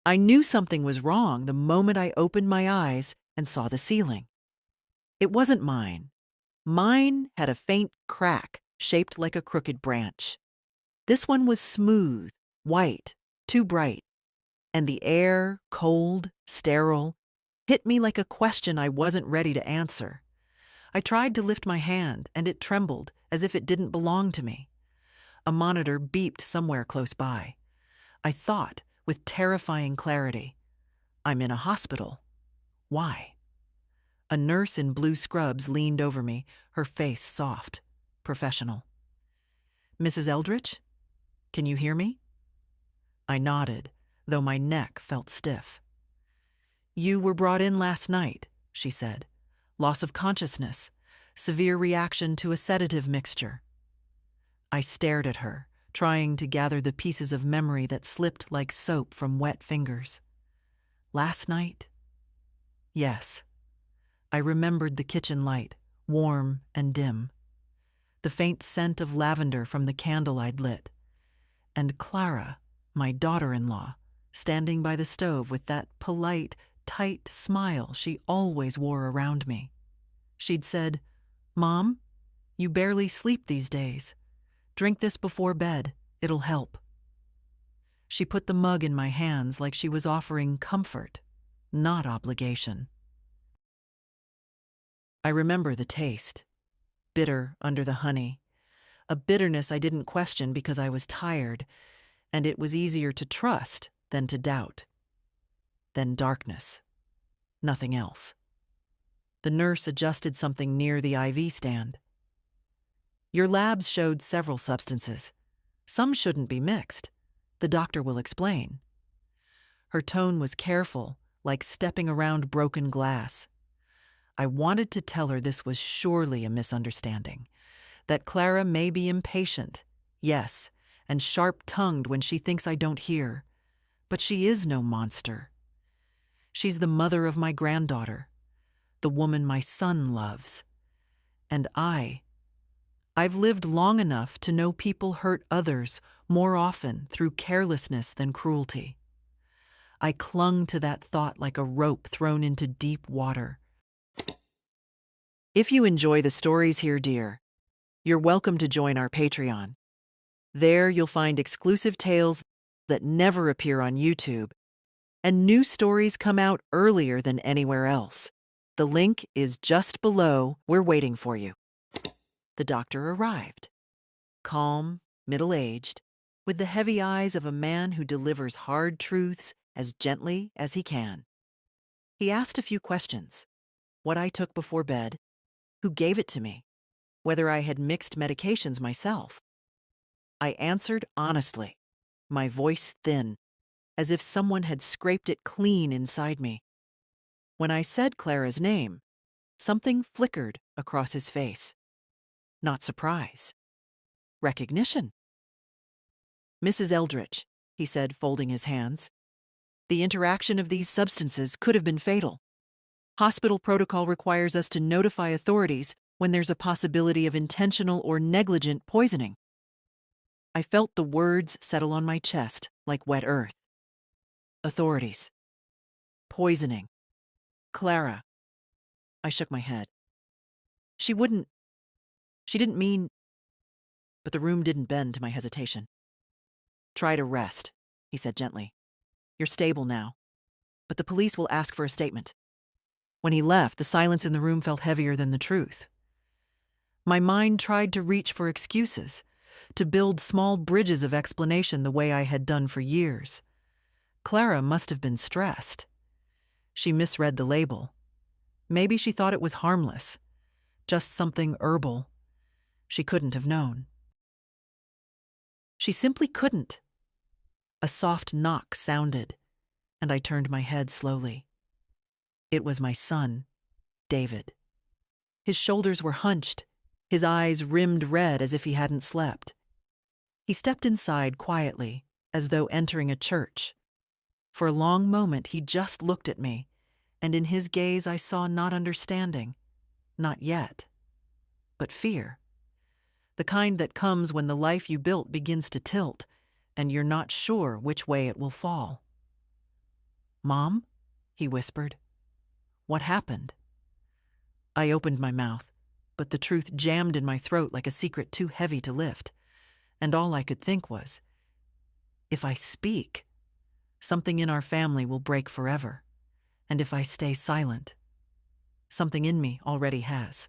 I knew something was wrong the moment I opened my eyes and saw the ceiling. It wasn't mine. Mine had a faint crack shaped like a crooked branch. This one was smooth, white, too bright, and the air, cold, sterile, hit me like a question I wasn't ready to answer. I tried to lift my hand, and it trembled as if it didn't belong to me. A monitor beeped somewhere close by. I thought, with terrifying clarity, I'm in a hospital. Why? A nurse in blue scrubs leaned over me, her face soft, professional. Mrs. Eldridge? Can you hear me? I nodded, though my neck felt stiff. You were brought in last night, she said. Loss of consciousness, severe reaction to a sedative mixture. I stared at her, trying to gather the pieces of memory that slipped like soap from wet fingers. Last night? Yes. I remembered the kitchen light, warm and dim, the faint scent of lavender from the candle I'd lit, and Clara, my daughter-in-law, standing by the stove with that polite, tight smile she always wore around me. She'd said, "Mom, you barely sleep these days. Drink this before bed, it'll help." She put the mug in my hands like she was offering comfort, not obligation. I remember the taste, bitter under the honey, a bitterness I didn't question because I was tired, and it was easier to trust than to doubt. Then darkness. Nothing else. The nurse adjusted something near the IV stand. Your labs showed several substances. Some shouldn't be mixed. The doctor will explain. Her tone was careful, like stepping around broken glass. I wanted to tell her this was surely a misunderstanding, that Clara may be impatient, yes, and sharp-tongued when she thinks I don't hear, but she is no monster. She's the mother of my granddaughter, the woman my son loves. And I've lived long enough to know people hurt others more often through carelessness than cruelty. I clung to that thought like a rope thrown into deep water. If you enjoy the stories here, dear, you're welcome to join our Patreon. There you'll find exclusive tales that never appear on YouTube, and new stories come out earlier than anywhere else. The link is just below. We're waiting for you. The doctor arrived. Calm, middle-aged, with the heavy eyes of a man who delivers hard truths as gently as he can. He asked a few questions. What I took before bed, who gave it to me, whether I had mixed medications myself. I answered honestly, my voice thin, as if someone had scraped it clean inside me. When I said Clara's name, something flickered across his face. Not surprise. Recognition. Mrs. Eldridge, he said, folding his hands. The interaction of these substances could have been fatal. Hospital protocol requires us to notify authorities when there's a possibility of intentional or negligent poisoning. I felt the words settle on my chest like wet earth. Authorities. Poisoning. Clara. I shook my head. She didn't mean... But the room didn't bend to my hesitation. Try to rest, he said gently. You're stable now, but the police will ask for a statement. When he left, the silence in the room felt heavier than the truth. My mind tried to reach for excuses, to build small bridges of explanation the way I had done for years. Clara must have been stressed. She misread the label. Maybe she thought it was harmless, just something herbal. She couldn't have known. She simply couldn't. A soft knock sounded, and I turned my head slowly. It was my son, David. His shoulders were hunched, his eyes rimmed red as if he hadn't slept. He stepped inside quietly, as though entering a church. For a long moment he just looked at me, and in his gaze I saw not understanding, not yet, but fear. The kind that comes when the life you built begins to tilt, and you're not sure which way it will fall. "Mom?" he whispered. "What happened?" I opened my mouth, but the truth jammed in my throat like a secret too heavy to lift, and all I could think was, if I speak, something in our family will break forever, and if I stay silent, something in me already has.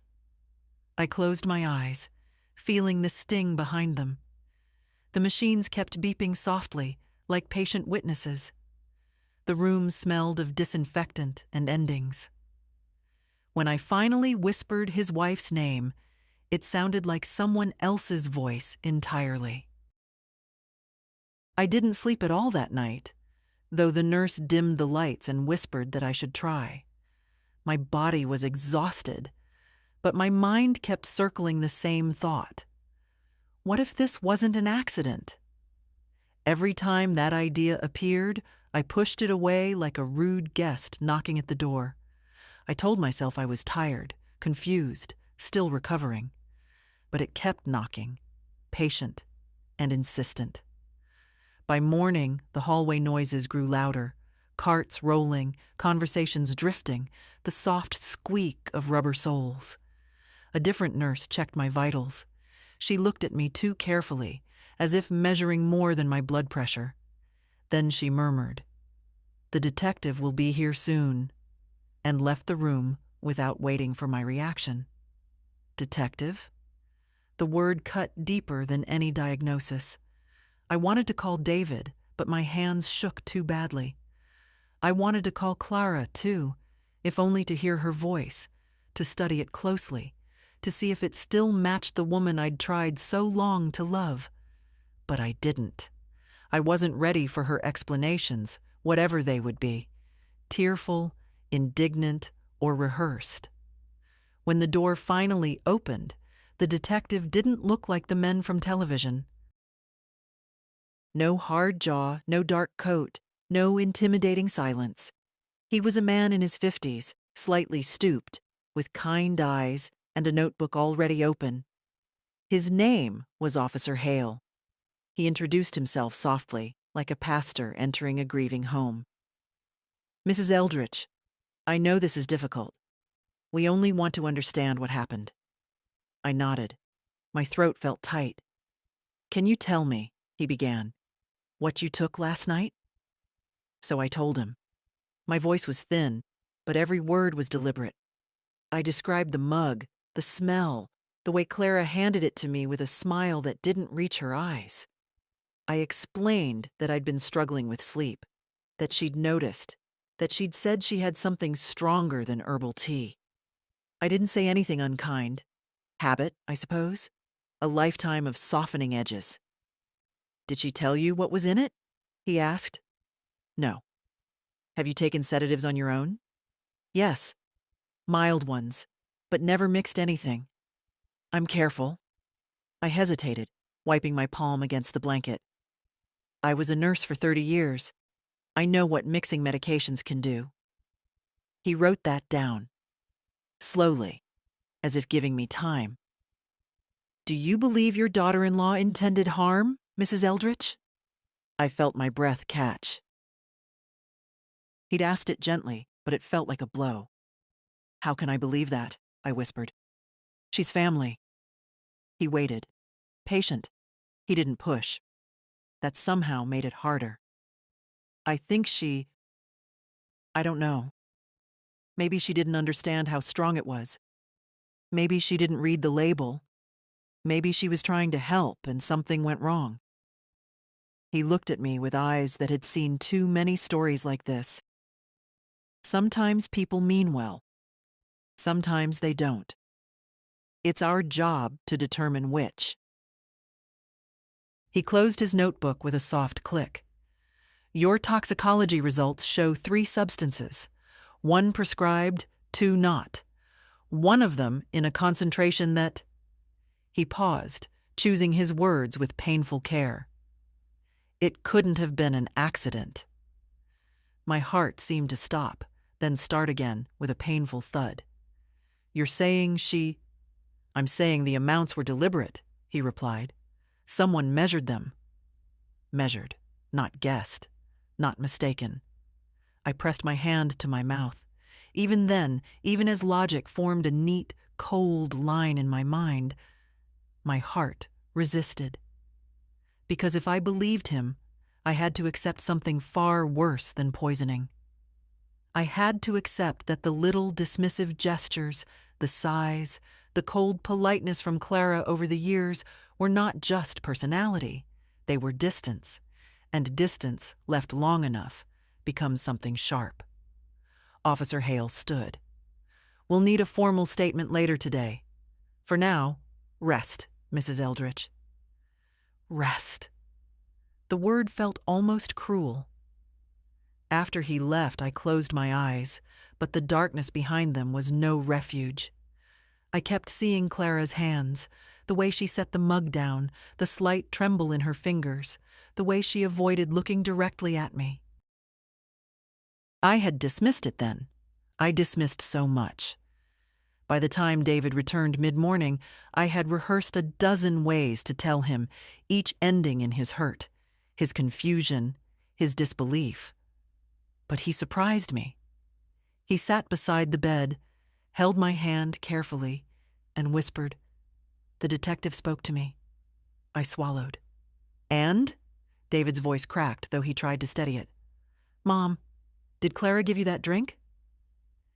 I closed my eyes, feeling the sting behind them. The machines kept beeping softly, like patient witnesses. The room smelled of disinfectant and endings. When I finally whispered his wife's name, it sounded like someone else's voice entirely. I didn't sleep at all that night, though the nurse dimmed the lights and whispered that I should try. My body was exhausted, but my mind kept circling the same thought. What if this wasn't an accident? Every time that idea appeared, I pushed it away like a rude guest knocking at the door. I told myself I was tired, confused, still recovering. But it kept knocking, patient and insistent. By morning, the hallway noises grew louder, carts rolling, conversations drifting, the soft squeak of rubber soles. A different nurse checked my vitals. She looked at me too carefully, as if measuring more than my blood pressure. Then she murmured, "The detective will be here soon," and left the room without waiting for my reaction. Detective? The word cut deeper than any diagnosis. I wanted to call David, but my hands shook too badly. I wanted to call Clara, too, if only to hear her voice, to study it closely, to see if it still matched the woman I'd tried so long to love. But I didn't. I wasn't ready for her explanations, whatever they would be, tearful, indignant, or rehearsed. When the door finally opened, the detective didn't look like the men from television. No hard jaw, no dark coat, no intimidating silence. He was a man in his 50s, slightly stooped, with kind eyes and a notebook already open. His name was Officer Hale. He introduced himself softly, like a pastor entering a grieving home. "Mrs. Eldridge, I know this is difficult. We only want to understand what happened." I nodded. My throat felt tight. "Can you tell me," he began, "what you took last night?" So I told him. My voice was thin, but every word was deliberate. I described the mug, the smell, the way Clara handed it to me with a smile that didn't reach her eyes. I explained that I'd been struggling with sleep, that she'd noticed, that she'd said she had something stronger than herbal tea. I didn't say anything unkind. Habit, I suppose. A lifetime of softening edges. "Did she tell you what was in it?" he asked. "No." "Have you taken sedatives on your own?" "Yes. Mild ones, but never mixed anything." "I'm careful." I hesitated, wiping my palm against the blanket. "I was a nurse for 30 years. I know what mixing medications can do." He wrote that down, slowly, as if giving me time. "Do you believe your daughter-in-law intended harm, Mrs. Eldridge?" I felt my breath catch. He'd asked it gently, but it felt like a blow. "How can I believe that?" I whispered. "She's family." He waited, patient. He didn't push. That somehow made it harder. "I think I don't know. Maybe she didn't understand how strong it was. Maybe she didn't read the label. Maybe she was trying to help and something went wrong." He looked at me with eyes that had seen too many stories like this. Sometimes people mean well. Sometimes they don't. It's our job to determine which. He closed his notebook with a soft click. "Your toxicology results show 3 substances. 1 prescribed, 2 not. One of them in a concentration that—" He paused, choosing his words with painful care. "It couldn't have been an accident." My heart seemed to stop, then start again with a painful thud. "You're saying she—" "I'm saying the amounts were deliberate," he replied. "Someone measured them." Measured, not guessed, not mistaken. I pressed my hand to my mouth. Even then, even as logic formed a neat, cold line in my mind, my heart resisted. Because if I believed him, I had to accept something far worse than poisoning. I had to accept that the little dismissive gestures, the sighs, the cold politeness from Clara over the years were not just personality, they were distance, and distance left long enough becomes something sharp. Officer Hale stood. "We'll need a formal statement later today. For now, rest, Mrs. Eldridge." Rest. The word felt almost cruel. After he left, I closed my eyes, but the darkness behind them was no refuge. I kept seeing Clara's hands, the way she set the mug down, the slight tremble in her fingers, the way she avoided looking directly at me. I had dismissed it then. I dismissed so much. By the time David returned mid-morning, I had rehearsed a dozen ways to tell him, each ending in his hurt, his confusion, his disbelief. But he surprised me. He sat beside the bed, held my hand carefully, and whispered. The detective spoke to me. I swallowed. "And?" David's voice cracked, though he tried to steady it. "Mom, did Clara give you that drink?"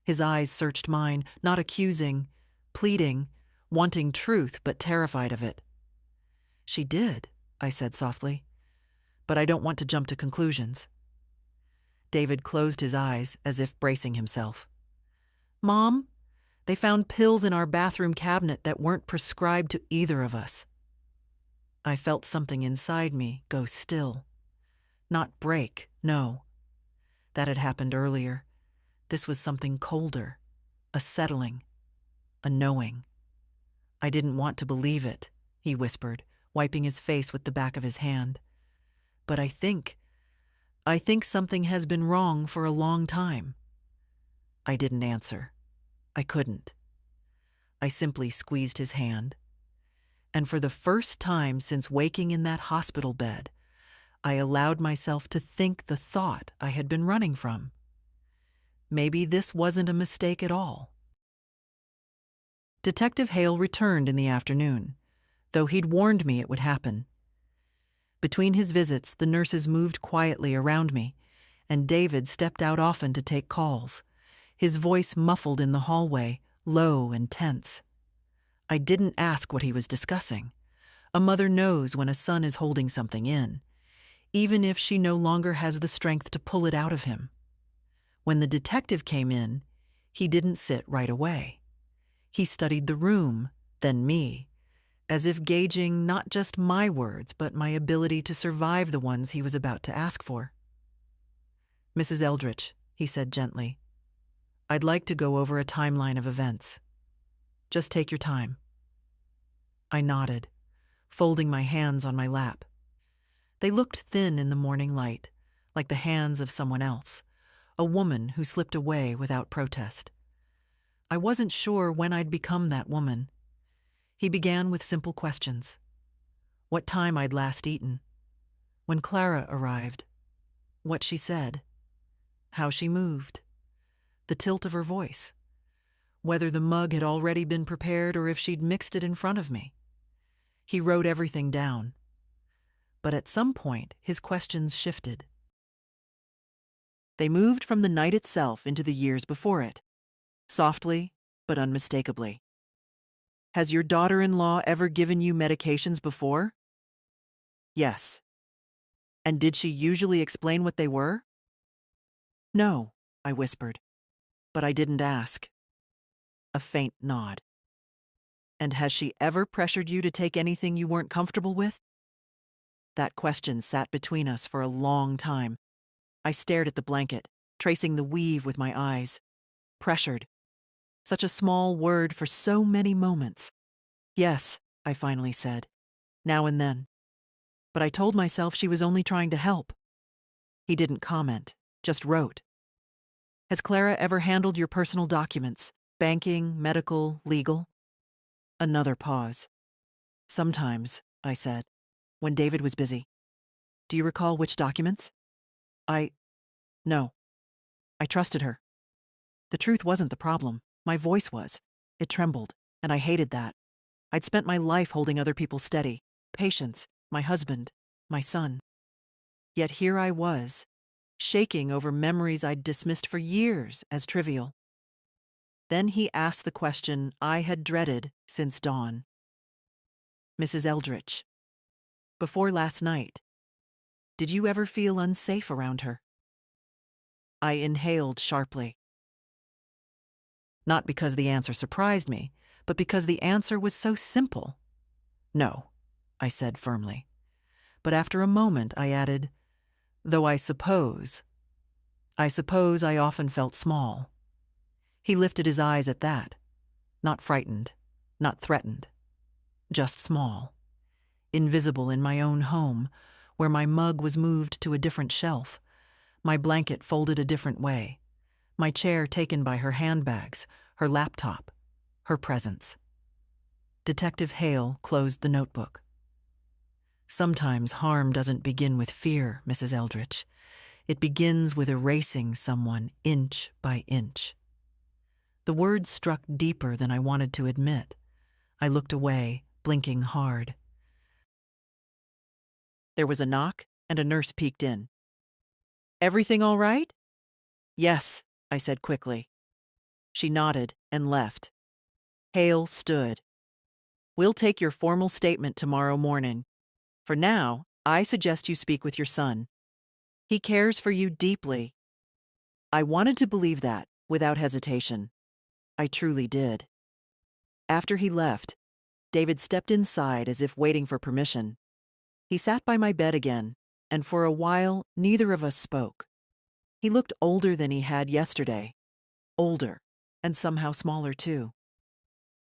His eyes searched mine, not accusing, pleading, wanting truth but terrified of it. "She did," I said softly, "but I don't want to jump to conclusions." David closed his eyes as if bracing himself. "Mom, they found pills in our bathroom cabinet that weren't prescribed to either of us." I felt something inside me go still. Not break, no. That had happened earlier. This was something colder, a settling, a knowing. "I didn't want to believe it," he whispered, wiping his face with the back of his hand. "But I think something has been wrong for a long time." I didn't answer. I couldn't. I simply squeezed his hand. And for the first time since waking in that hospital bed, I allowed myself to think the thought I had been running from. Maybe this wasn't a mistake at all. Detective Hale returned in the afternoon, though he'd warned me it would happen. Between his visits, the nurses moved quietly around me, and David stepped out often to take calls, his voice muffled in the hallway, low and tense. I didn't ask what he was discussing. A mother knows when a son is holding something in, even if she no longer has the strength to pull it out of him. When the detective came in, he didn't sit right away. He studied the room, then me, as if gauging not just my words, but my ability to survive the ones he was about to ask for. "Mrs. Eldridge," he said gently, "I'd like to go over a timeline of events. Just take your time." I nodded, folding my hands on my lap. They looked thin in the morning light, like the hands of someone else, a woman who slipped away without protest. I wasn't sure when I'd become that woman. He began with simple questions. What time I'd last eaten. When Clara arrived. What she said. How she moved. The tilt of her voice. Whether the mug had already been prepared or if she'd mixed it in front of me. He wrote everything down. But at some point, his questions shifted. They moved from the night itself into the years before it, softly but unmistakably. "Has your daughter-in-law ever given you medications before?" "Yes." "And did she usually explain what they were?" "No," I whispered, but I didn't ask. A faint nod. "And has she ever pressured you to take anything you weren't comfortable with?" That question sat between us for a long time. I stared at the blanket, tracing the weave with my eyes. Pressured. Such a small word for so many moments. "Yes," I finally said, "now and then." But I told myself she was only trying to help. He didn't comment, just wrote. "Has Clara ever handled your personal documents? Banking, medical, legal?" Another pause. "Sometimes," I said, "when David was busy." "Do you recall which documents?" No." I trusted her. The truth wasn't the problem. My voice was. It trembled, and I hated that. I'd spent my life holding other people steady. Patience, my husband, my son. Yet here I was, shaking over memories I'd dismissed for years as trivial. Then he asked the question I had dreaded since dawn. Mrs. Eldridge, before last night, did you ever feel unsafe around her? I inhaled sharply. Not because the answer surprised me, but because the answer was so simple. No, I said firmly. But after a moment I added, though I suppose I often felt small. He lifted his eyes at that, not frightened, not threatened, just small, invisible in my own home, where my mug was moved to a different shelf, my blanket folded a different way, my chair taken by her handbags, her laptop, her presence. Detective Hale closed the notebook. Sometimes harm doesn't begin with fear, Mrs. Eldridge. It begins with erasing someone inch by inch. The words struck deeper than I wanted to admit. I looked away, blinking hard. There was a knock, and a nurse peeked in. Everything all right? Yes, I said quickly. She nodded and left. Hale stood. We'll take your formal statement tomorrow morning. For now, I suggest you speak with your son. He cares for you deeply. I wanted to believe that, without hesitation. I truly did. After he left, David stepped inside as if waiting for permission. He sat by my bed again, and for a while, neither of us spoke. He looked older than he had yesterday. Older, and somehow smaller too.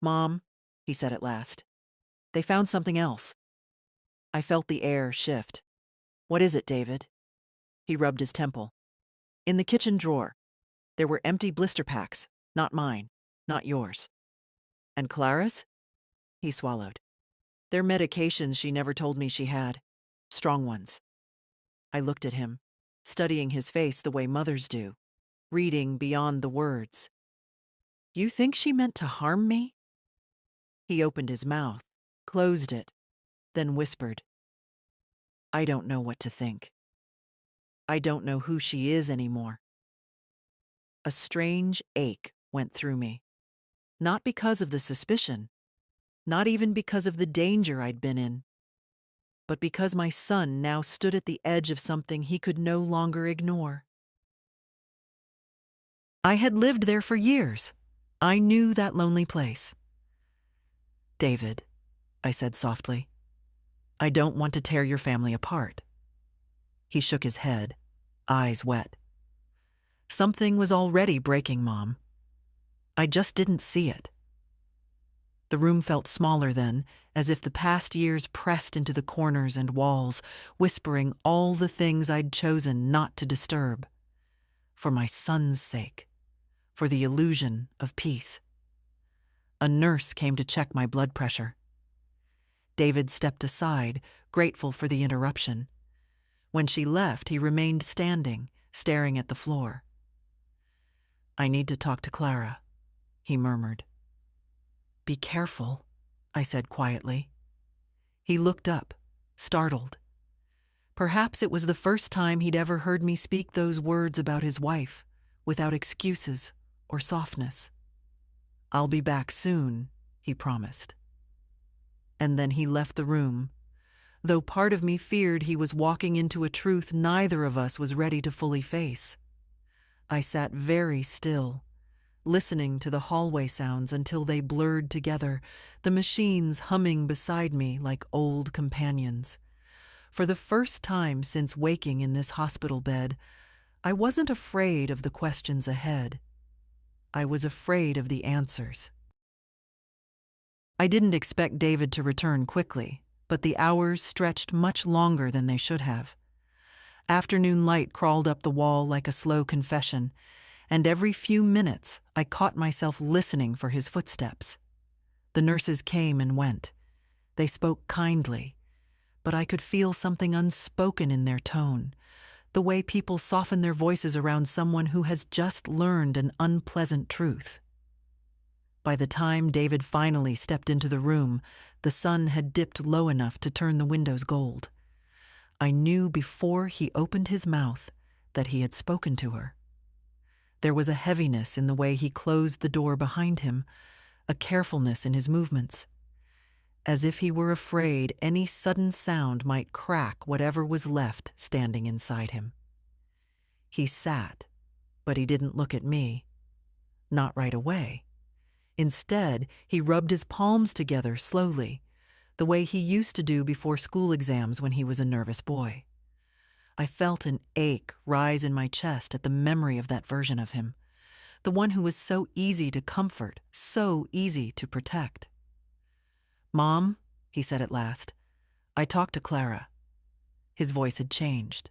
Mom, he said at last, they found something else. I felt the air shift. What is it, David? He rubbed his temple. In the kitchen drawer, there were empty blister packs, not mine, not yours. And Clara's? He swallowed. They're medications she never told me she had. Strong ones. I looked at him, studying his face the way mothers do, reading beyond the words. You think she meant to harm me? He opened his mouth, closed it, then whispered. I don't know what to think. I don't know who she is anymore. A strange ache went through me. Not because of the suspicion, not even because of the danger I'd been in, but because my son now stood at the edge of something he could no longer ignore. I had lived there for years. I knew that lonely place. David, I said softly, I don't want to tear your family apart. He shook his head, eyes wet. Something was already breaking, Mom. I just didn't see it. The room felt smaller then, as if the past years pressed into the corners and walls, whispering all the things I'd chosen not to disturb. For my son's sake. For the illusion of peace. A nurse came to check my blood pressure. David stepped aside, grateful for the interruption. When she left, he remained standing, staring at the floor. I need to talk to Clara, he murmured. Be careful, I said quietly. He looked up, startled. Perhaps it was the first time he'd ever heard me speak those words about his wife, without excuses or softness. I'll be back soon, he promised. And then he left the room, though part of me feared he was walking into a truth neither of us was ready to fully face. I sat very still, listening to the hallway sounds until they blurred together, the machines humming beside me like old companions. For the first time since waking in this hospital bed, I wasn't afraid of the questions ahead. I was afraid of the answers. I didn't expect David to return quickly, but the hours stretched much longer than they should have. Afternoon light crawled up the wall like a slow confession, and every few minutes I caught myself listening for his footsteps. The nurses came and went. They spoke kindly, but I could feel something unspoken in their tone, the way people soften their voices around someone who has just learned an unpleasant truth. By the time David finally stepped into the room, the sun had dipped low enough to turn the windows gold. I knew before he opened his mouth that he had spoken to her. There was a heaviness in the way he closed the door behind him, a carefulness in his movements, as if he were afraid any sudden sound might crack whatever was left standing inside him. He sat, but he didn't look at me. Not right away. Instead, he rubbed his palms together slowly, the way he used to do before school exams when he was a nervous boy. I felt an ache rise in my chest at the memory of that version of him, the one who was so easy to comfort, so easy to protect. "Mom," he said at last, "I talked to Clara." His voice had changed.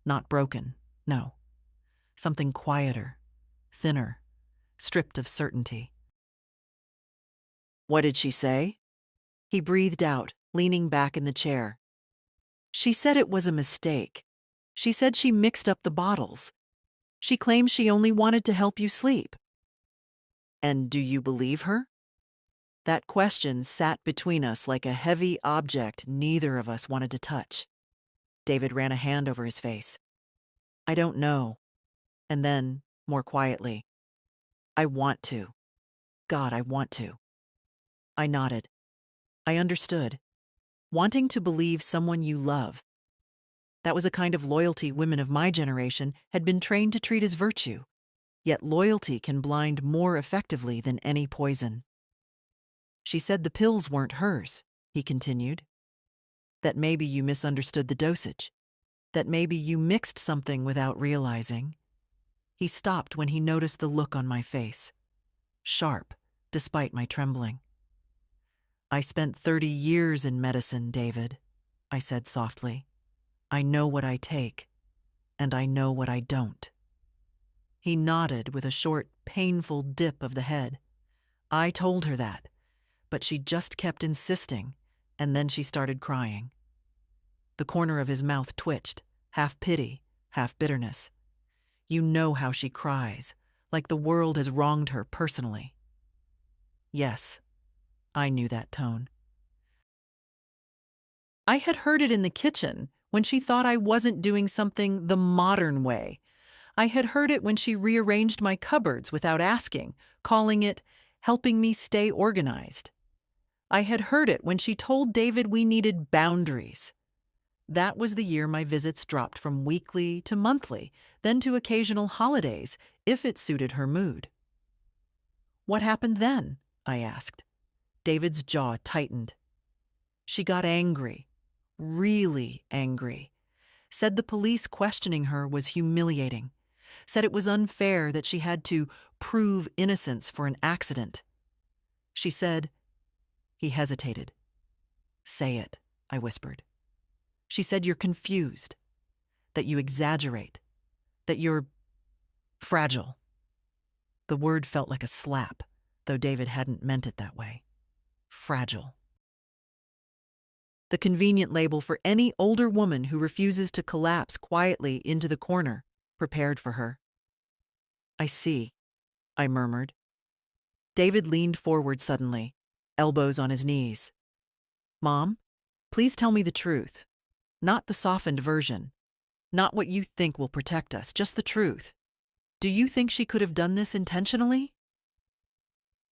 Not broken, no. Something quieter, thinner, stripped of certainty. "What did she say?" He breathed out, leaning back in the chair. "She said it was a mistake. She said she mixed up the bottles. She claims she only wanted to help you sleep." "And do you believe her?" That question sat between us like a heavy object neither of us wanted to touch. David ran a hand over his face. "I don't know." And then, more quietly, "I want to. God, I want to." I nodded. I understood. Wanting to believe someone you love. That was a kind of loyalty women of my generation had been trained to treat as virtue. Yet loyalty can blind more effectively than any poison. "She said the pills weren't hers," he continued. "That maybe you misunderstood the dosage. That maybe you mixed something without realizing." He stopped when he noticed the look on my face. Sharp, despite my trembling. "I spent 30 years in medicine, David," I said softly. "I know what I take, and I know what I don't." He nodded with a short, painful dip of the head. I told her that, but she just kept insisting, and then she started crying. The corner of his mouth twitched, half pity, half bitterness. You know how she cries, like the world has wronged her personally. Yes, I knew that tone. I had heard it in the kitchen when she thought I wasn't doing something the modern way. I had heard it when she rearranged my cupboards without asking, calling it helping me stay organized. I had heard it when she told David we needed boundaries. That was the year my visits dropped from weekly to monthly, then to occasional holidays, if it suited her mood. "What happened then?" I asked. David's jaw tightened. "She got angry, really angry. Said the police questioning her was humiliating. Said it was unfair that she had to prove innocence for an accident. She said," he hesitated. "Say it," I whispered. "She said you're confused, that you exaggerate, that you're fragile." The word felt like a slap, though David hadn't meant it that way. Fragile. The convenient label for any older woman who refuses to collapse quietly into the corner, prepared for her. "I see," I murmured. David leaned forward suddenly, elbows on his knees. "Mom, please tell me the truth. Not the softened version. Not what you think will protect us, just the truth. Do you think she could have done this intentionally?"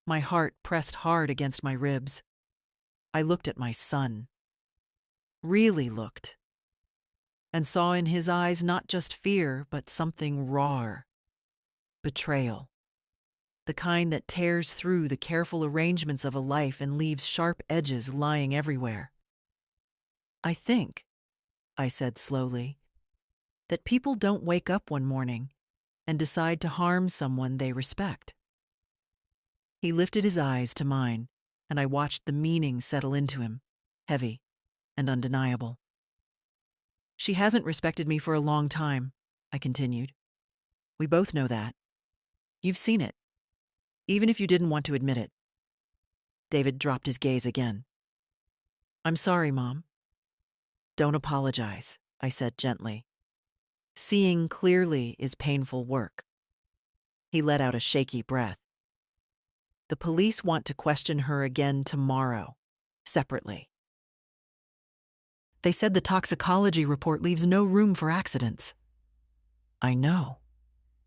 My heart pressed hard against my ribs. I looked at my son. Really looked. And saw in his eyes not just fear, but something rawer. Betrayal. The kind that tears through the careful arrangements of a life and leaves sharp edges lying everywhere. "I think," I said slowly, "that people don't wake up one morning and decide to harm someone they respect." He lifted his eyes to mine, and I watched the meaning settle into him, heavy and undeniable. "She hasn't respected me for a long time," I continued. "We both know that. You've seen it, even if you didn't want to admit it." David dropped his gaze again. "I'm sorry, Mom." "Don't apologize," I said gently. Seeing clearly is painful work. He let out a shaky breath. The police want to question her again tomorrow, separately. They said the toxicology report leaves no room for accidents. I know.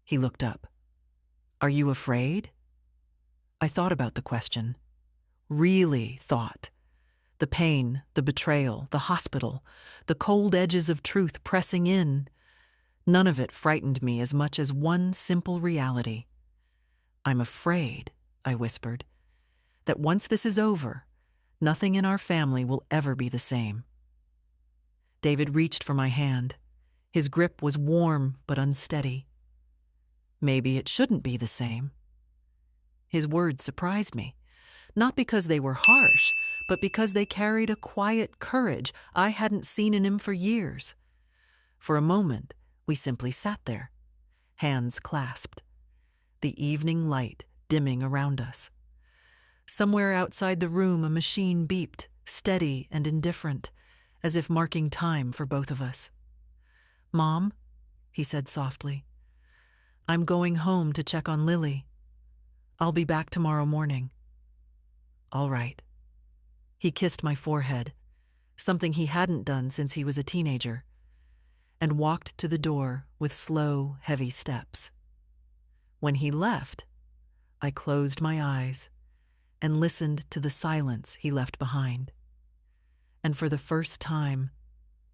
He looked up. Are you afraid? I thought about the question. Really thought. The pain, the betrayal, the hospital, the cold edges of truth pressing in. None of it frightened me as much as one simple reality. I'm afraid, I whispered, that once this is over, nothing in our family will ever be the same. David reached for my hand. His grip was warm but unsteady. Maybe it shouldn't be the same. His words surprised me, not because they were harsh, but because they carried a quiet courage I hadn't seen in him for years. For a moment, we simply sat there, hands clasped, the evening light dimming around us. Somewhere outside the room, a machine beeped, steady and indifferent, as if marking time for both of us. "Mom," he said softly, "I'm going home to check on Lily. I'll be back tomorrow morning." "All right." He kissed my forehead, something he hadn't done since he was a teenager, and walked to the door with slow, heavy steps. When he left, I closed my eyes and listened to the silence he left behind. And for the first time,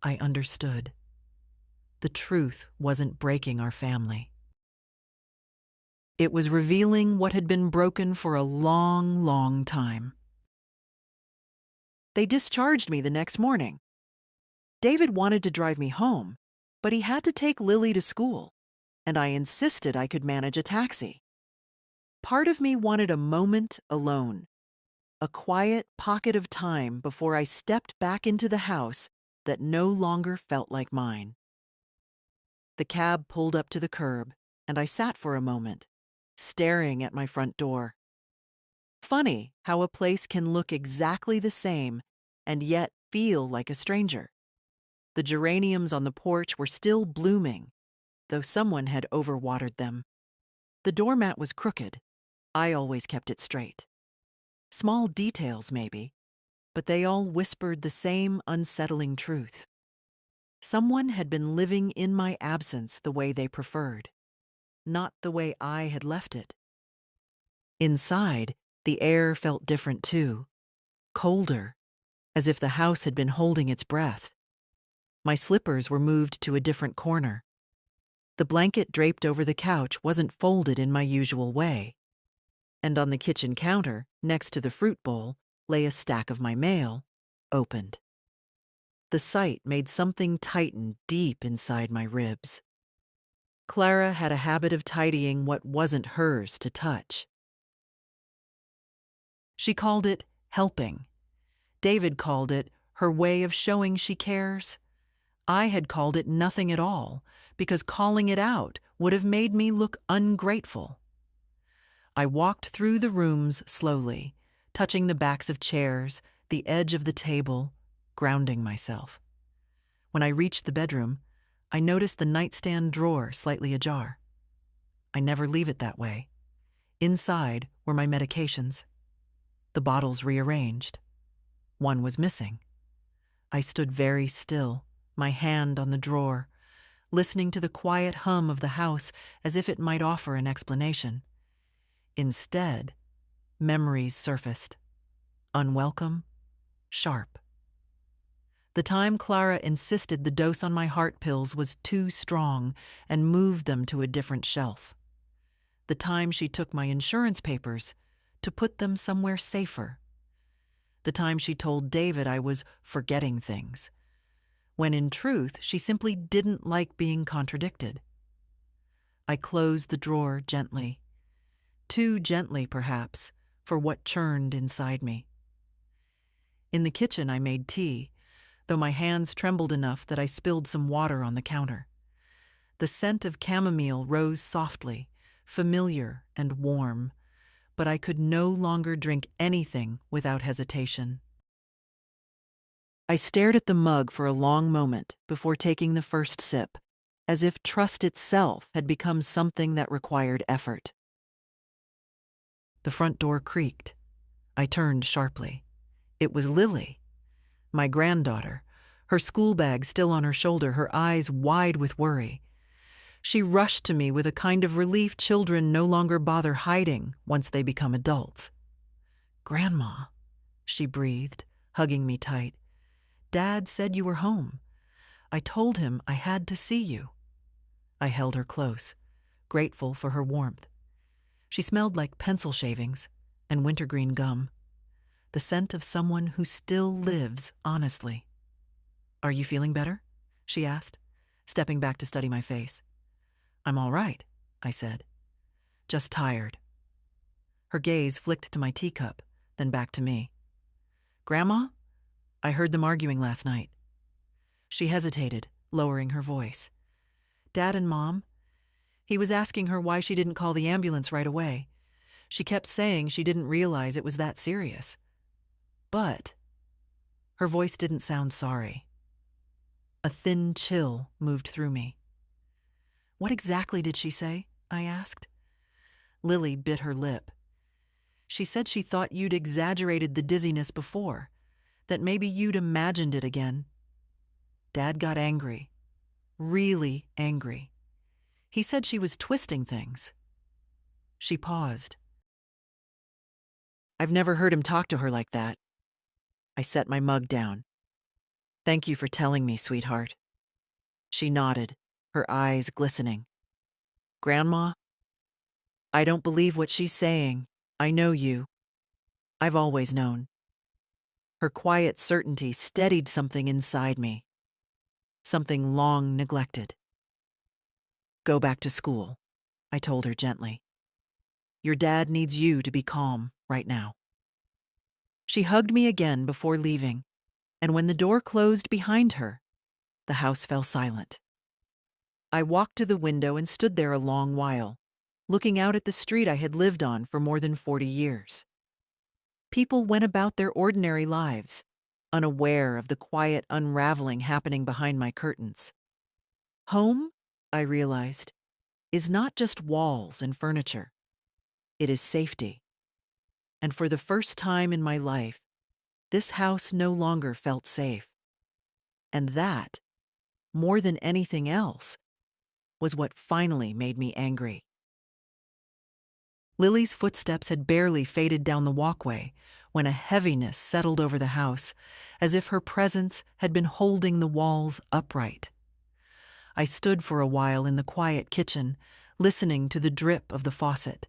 I understood. The truth wasn't breaking our family. It was revealing what had been broken for a long, long time. They discharged me the next morning. David wanted to drive me home, but he had to take Lily to school, and I insisted I could manage a taxi. Part of me wanted a moment alone, a quiet pocket of time before I stepped back into the house that no longer felt like mine. The cab pulled up to the curb, and I sat for a moment, staring at my front door. Funny how a place can look exactly the same and yet feel like a stranger. The geraniums on the porch were still blooming, though someone had overwatered them. The doormat was crooked. I always kept it straight. Small details, maybe, but they all whispered the same unsettling truth. Someone had been living in my absence the way they preferred, not the way I had left it. Inside, the air felt different too, colder, as if the house had been holding its breath. My slippers were moved to a different corner. The blanket draped over the couch wasn't folded in my usual way. And on the kitchen counter, next to the fruit bowl, lay a stack of my mail, opened. The sight made something tighten deep inside my ribs. Clara had a habit of tidying what wasn't hers to touch. She called it helping. David called it her way of showing she cares. I had called it nothing at all, because calling it out would have made me look ungrateful. I walked through the rooms slowly, touching the backs of chairs, the edge of the table, grounding myself. When I reached the bedroom, I noticed the nightstand drawer slightly ajar. I never leave it that way. Inside were my medications. The bottles rearranged. One was missing. I stood very still, my hand on the drawer, listening to the quiet hum of the house as if it might offer an explanation. Instead, memories surfaced. Unwelcome, sharp. The time Clara insisted the dose on my heart pills was too strong and moved them to a different shelf. The time she took my insurance papers to put them somewhere safer. The time she told David I was forgetting things, when in truth she simply didn't like being contradicted. I closed the drawer gently. Too gently, perhaps, for what churned inside me. In the kitchen I made tea, though my hands trembled enough that I spilled some water on the counter. The scent of chamomile rose softly, familiar and warm, but I could no longer drink anything without hesitation. I stared at the mug for a long moment before taking the first sip, as if trust itself had become something that required effort. The front door creaked. I turned sharply. It was Lily, my granddaughter, her school bag still on her shoulder, her eyes wide with worry. She rushed to me with a kind of relief children no longer bother hiding once they become adults. "Grandma," she breathed, hugging me tight. "Dad said you were home. I told him I had to see you." I held her close, grateful for her warmth. She smelled like pencil shavings and wintergreen gum, the scent of someone who still lives honestly. "Are you feeling better?" she asked, stepping back to study my face. "I'm all right," I said. "Just tired." Her gaze flicked to my teacup, then back to me. "Grandma, I heard them arguing last night." She hesitated, lowering her voice. "Dad and Mom, he was asking her why she didn't call the ambulance right away. She kept saying she didn't realize it was that serious. But," her voice didn't sound sorry. A thin chill moved through me. "What exactly did she say?" I asked. Lily bit her lip. "She said she thought you'd exaggerated the dizziness before, that maybe you'd imagined it again." Dad got angry, really angry. He said she was twisting things. She paused. "I've never heard him talk to her like that." I set my mug down. "Thank you for telling me, sweetheart." She nodded, her eyes glistening. "Grandma, I don't believe what she's saying. I know you. I've always known." Her quiet certainty steadied something inside me, something long neglected. "Go back to school," I told her gently. "Your dad needs you to be calm right now." She hugged me again before leaving, and when the door closed behind her, the house fell silent. I walked to the window and stood there a long while, looking out at the street I had lived on for more than 40 years. People went about their ordinary lives, unaware of the quiet unraveling happening behind my curtains. Home, I realized, is not just walls and furniture. It is safety. And for the first time in my life, this house no longer felt safe. And that, more than anything else, was what finally made me angry. Lily's footsteps had barely faded down the walkway when a heaviness settled over the house, as if her presence had been holding the walls upright. I stood for a while in the quiet kitchen, listening to the drip of the faucet,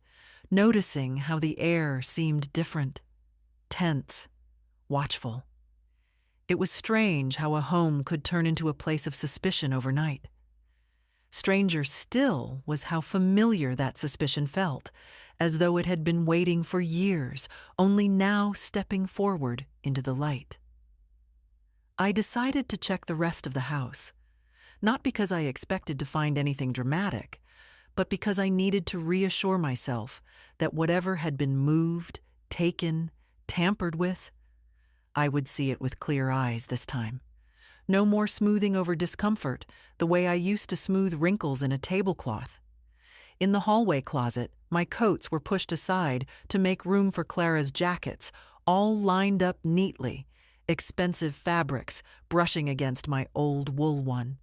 noticing how the air seemed different, tense, watchful. It was strange how a home could turn into a place of suspicion overnight. Stranger still was how familiar that suspicion felt, as though it had been waiting for years, only now stepping forward into the light. I decided to check the rest of the house, not because I expected to find anything dramatic, but because I needed to reassure myself that whatever had been moved, taken, tampered with, I would see it with clear eyes this time. No more smoothing over discomfort the way I used to smooth wrinkles in a tablecloth. In the hallway closet, my coats were pushed aside to make room for Clara's jackets, all lined up neatly, expensive fabrics brushing against my old wool one.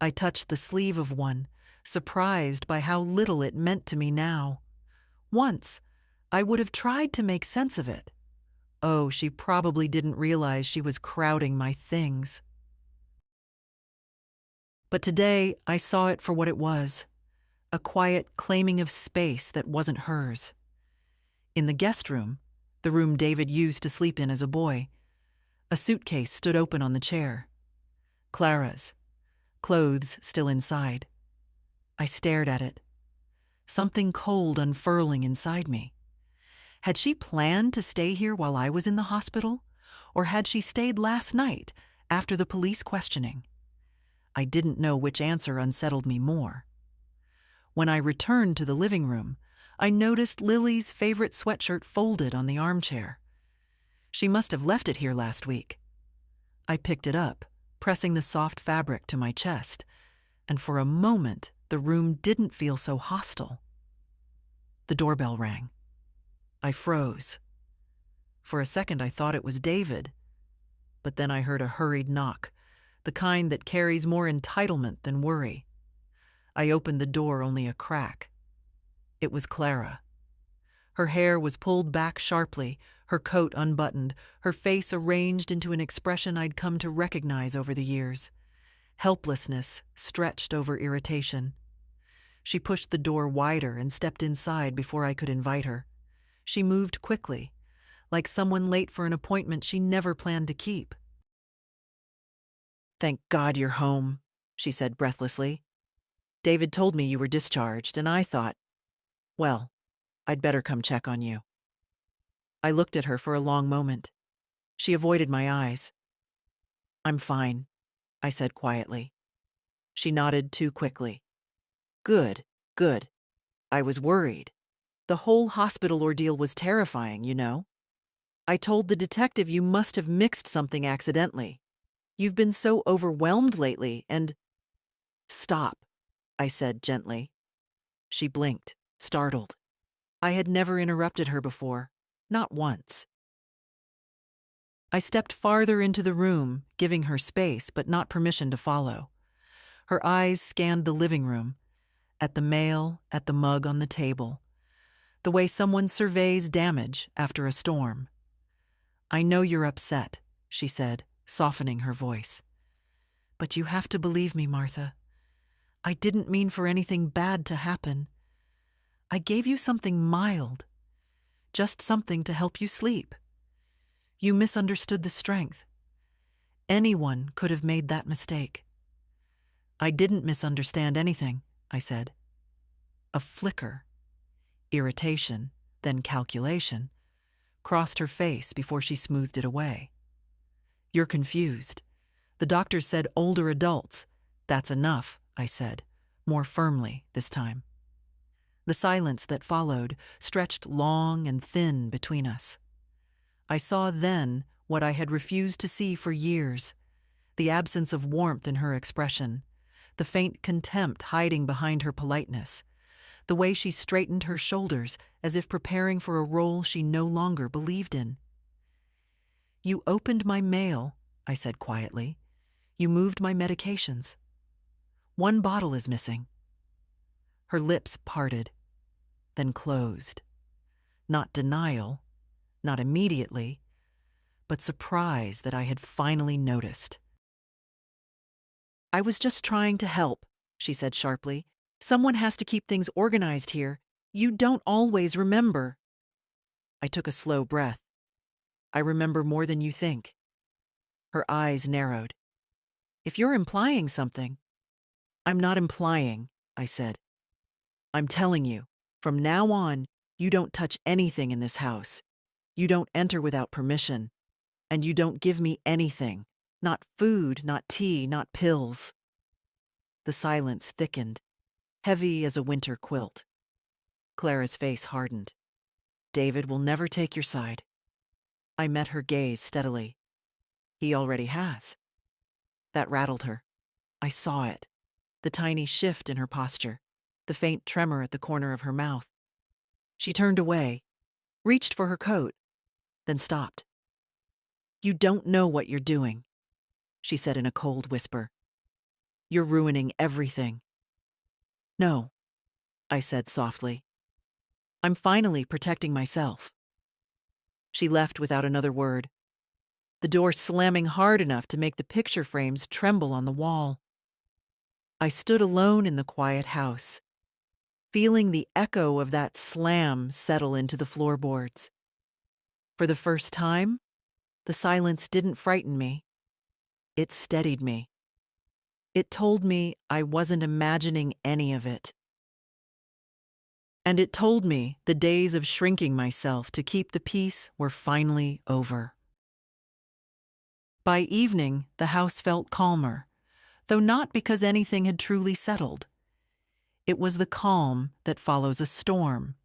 I touched the sleeve of one, surprised by how little it meant to me now. Once, I would have tried to make sense of it. Oh, she probably didn't realize she was crowding my things. But today, I saw it for what it was, a quiet claiming of space that wasn't hers. In the guest room, the room David used to sleep in as a boy, a suitcase stood open on the chair. Clara's, clothes still inside. I stared at it, something cold unfurling inside me. Had she planned to stay here while I was in the hospital, or had she stayed last night after the police questioning? I didn't know which answer unsettled me more. When I returned to the living room, I noticed Lily's favorite sweatshirt folded on the armchair. She must have left it here last week. I picked it up, pressing the soft fabric to my chest, and for a moment the room didn't feel so hostile. The doorbell rang. I froze. For a second I thought it was David, but then I heard a hurried knock, the kind that carries more entitlement than worry. I opened the door only a crack. It was Clara. Her hair was pulled back sharply, her coat unbuttoned, her face arranged into an expression I'd come to recognize over the years. Helplessness stretched over irritation. She pushed the door wider and stepped inside before I could invite her. She moved quickly, like someone late for an appointment she never planned to keep. "Thank God you're home," she said breathlessly. "David told me you were discharged, and I thought, well, I'd better come check on you." I looked at her for a long moment. She avoided my eyes. "I'm fine," I said quietly. She nodded too quickly. "Good, good. I was worried. The whole hospital ordeal was terrifying, you know. I told the detective you must have mixed something accidentally. You've been so overwhelmed lately, and—" "Stop," I said gently. She blinked, startled. I had never interrupted her before, not once. I stepped farther into the room, giving her space but not permission to follow. Her eyes scanned the living room, at the mail, at the mug on the table, the way someone surveys damage after a storm. "I know you're upset," she said, softening her voice. "But you have to believe me, Martha. I didn't mean for anything bad to happen. I gave you something mild, just something to help you sleep. You misunderstood the strength. Anyone could have made that mistake." "I didn't misunderstand anything," I said. A flicker, irritation, then calculation, crossed her face before she smoothed it away. "You're confused. The doctor said older adults. That's enough," I said, more firmly this time. The silence that followed stretched long and thin between us. I saw then what I had refused to see for years, the absence of warmth in her expression, the faint contempt hiding behind her politeness, the way she straightened her shoulders as if preparing for a role she no longer believed in. "You opened my mail," I said quietly. "You moved my medications. One bottle is missing." Her lips parted, then closed. Not denial, not immediately, but surprise that I had finally noticed. "I was just trying to help," she said sharply. "Someone has to keep things organized here. You don't always remember." I took a slow breath. "I remember more than you think." Her eyes narrowed. "If you're implying something—" "I'm not implying," I said. "I'm telling you, from now on, you don't touch anything in this house. You don't enter without permission. And you don't give me anything. Not food, not tea, not pills." The silence thickened, heavy as a winter quilt. Clara's face hardened. "David will never take your side." I met her gaze steadily. "He already has." That rattled her. I saw it, the tiny shift in her posture, the faint tremor at the corner of her mouth. She turned away, reached for her coat, then stopped. "You don't know what you're doing," she said in a cold whisper. "You're ruining everything." "No," I said softly. "I'm finally protecting myself." She left without another word, the door slamming hard enough to make the picture frames tremble on the wall. I stood alone in the quiet house, feeling the echo of that slam settle into the floorboards. For the first time, the silence didn't frighten me. It steadied me. It told me I wasn't imagining any of it. And it told me the days of shrinking myself to keep the peace were finally over. By evening, the house felt calmer, though not because anything had truly settled. It was the calm that follows a storm,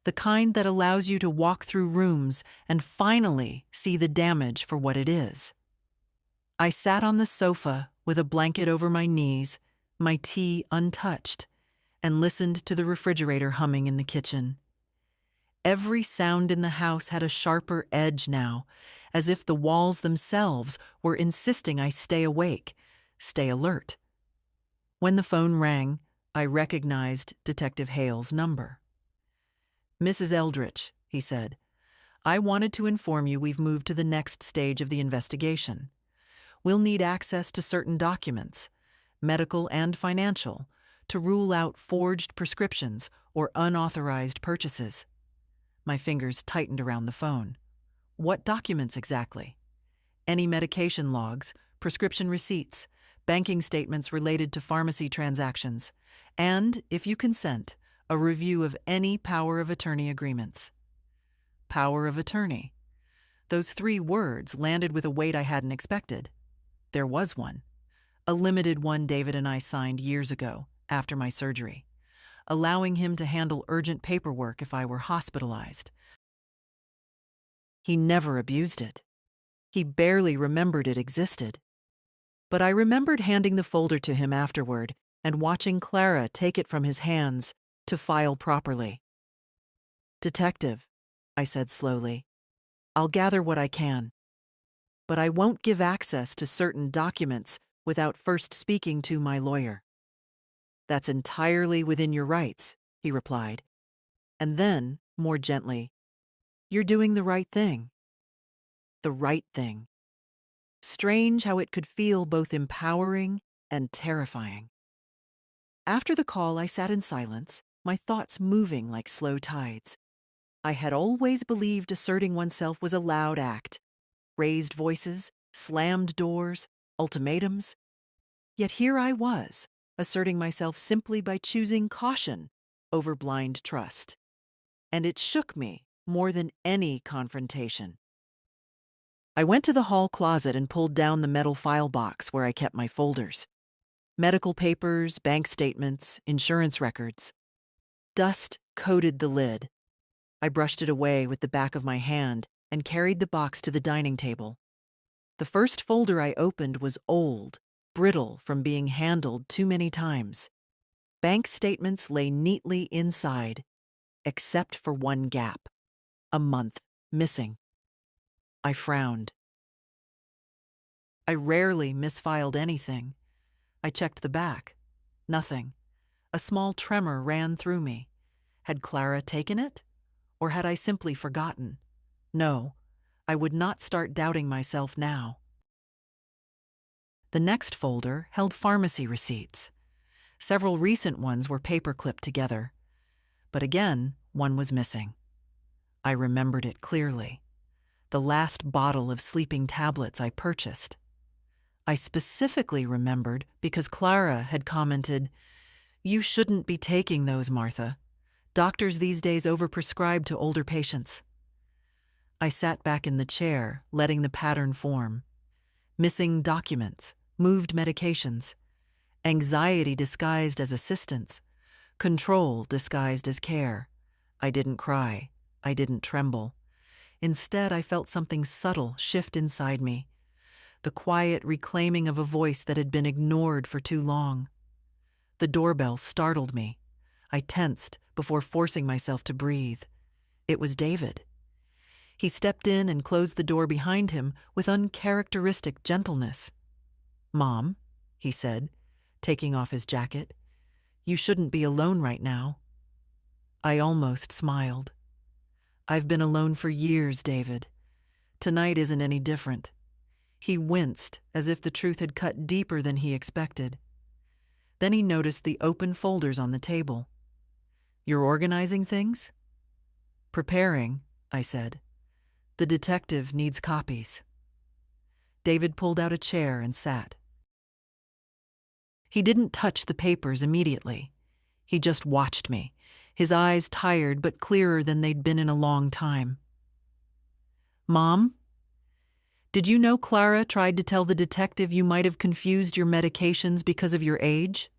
the kind that allows you to walk through rooms and finally see the damage for what it is. I sat on the sofa with a blanket over my knees, my tea untouched, and listened to the refrigerator humming in the kitchen. Every sound in the house had a sharper edge now, as if the walls themselves were insisting I stay awake, stay alert. When the phone rang, I recognized Detective Hale's number. "Mrs. Eldridge," he said, "I wanted to inform you we've moved to the next stage of the investigation. We'll need access to certain documents, medical and financial, to rule out forged prescriptions or unauthorized purchases." My fingers tightened around the phone. "What documents exactly?" "Any medication logs, prescription receipts, banking statements related to pharmacy transactions, and, if you consent, a review of any power of attorney agreements." Power of attorney. Those 3 words landed with a weight I hadn't expected. There was one. A limited one David and I signed years ago, after my surgery, allowing him to handle urgent paperwork if I were hospitalized. He never abused it. He barely remembered it existed. But I remembered handing the folder to him afterward and watching Clara take it from his hands to file properly. "Detective," I said slowly, "I'll gather what I can. But I won't give access to certain documents without first speaking to my lawyer." "That's entirely within your rights," he replied. And then, more gently, "You're doing the right thing." The right thing. Strange how it could feel both empowering and terrifying. After the call, I sat in silence, my thoughts moving like slow tides. I had always believed asserting oneself was a loud act. Raised voices, slammed doors, ultimatums. Yet here I was, asserting myself simply by choosing caution over blind trust. And it shook me more than any confrontation. I went to the hall closet and pulled down the metal file box where I kept my folders. Medical papers, bank statements, insurance records. Dust coated the lid. I brushed it away with the back of my hand and carried the box to the dining table. The first folder I opened was old, brittle from being handled too many times. Bank statements lay neatly inside, except for one gap. A month missing. I frowned. I rarely misfiled anything. I checked the back. Nothing. A small tremor ran through me. Had Clara taken it? Or had I simply forgotten? No, I would not start doubting myself now. The next folder held pharmacy receipts. Several recent ones were paper-clipped together. But again, one was missing. I remembered it clearly. The last bottle of sleeping tablets I purchased. I specifically remembered because Clara had commented, "You shouldn't be taking those, Martha. Doctors these days overprescribe to older patients." I sat back in the chair, letting the pattern form. Missing documents, moved medications, anxiety disguised as assistance, control disguised as care. I didn't cry. I didn't tremble. Instead, I felt something subtle shift inside me, the quiet reclaiming of a voice that had been ignored for too long. The doorbell startled me. I tensed before forcing myself to breathe. It was David. He stepped in and closed the door behind him with uncharacteristic gentleness. "Mom," he said, taking off his jacket, "you shouldn't be alone right now." I almost smiled. "I've been alone for years, David. Tonight isn't any different." He winced, as if the truth had cut deeper than he expected. Then he noticed the open folders on the table. "You're organizing things?" "Preparing," I said. "The detective needs copies." David pulled out a chair and sat. He didn't touch the papers immediately. He just watched me, his eyes tired but clearer than they'd been in a long time. "Mom, did you know Clara tried to tell the detective you might have confused your medications because of your age?"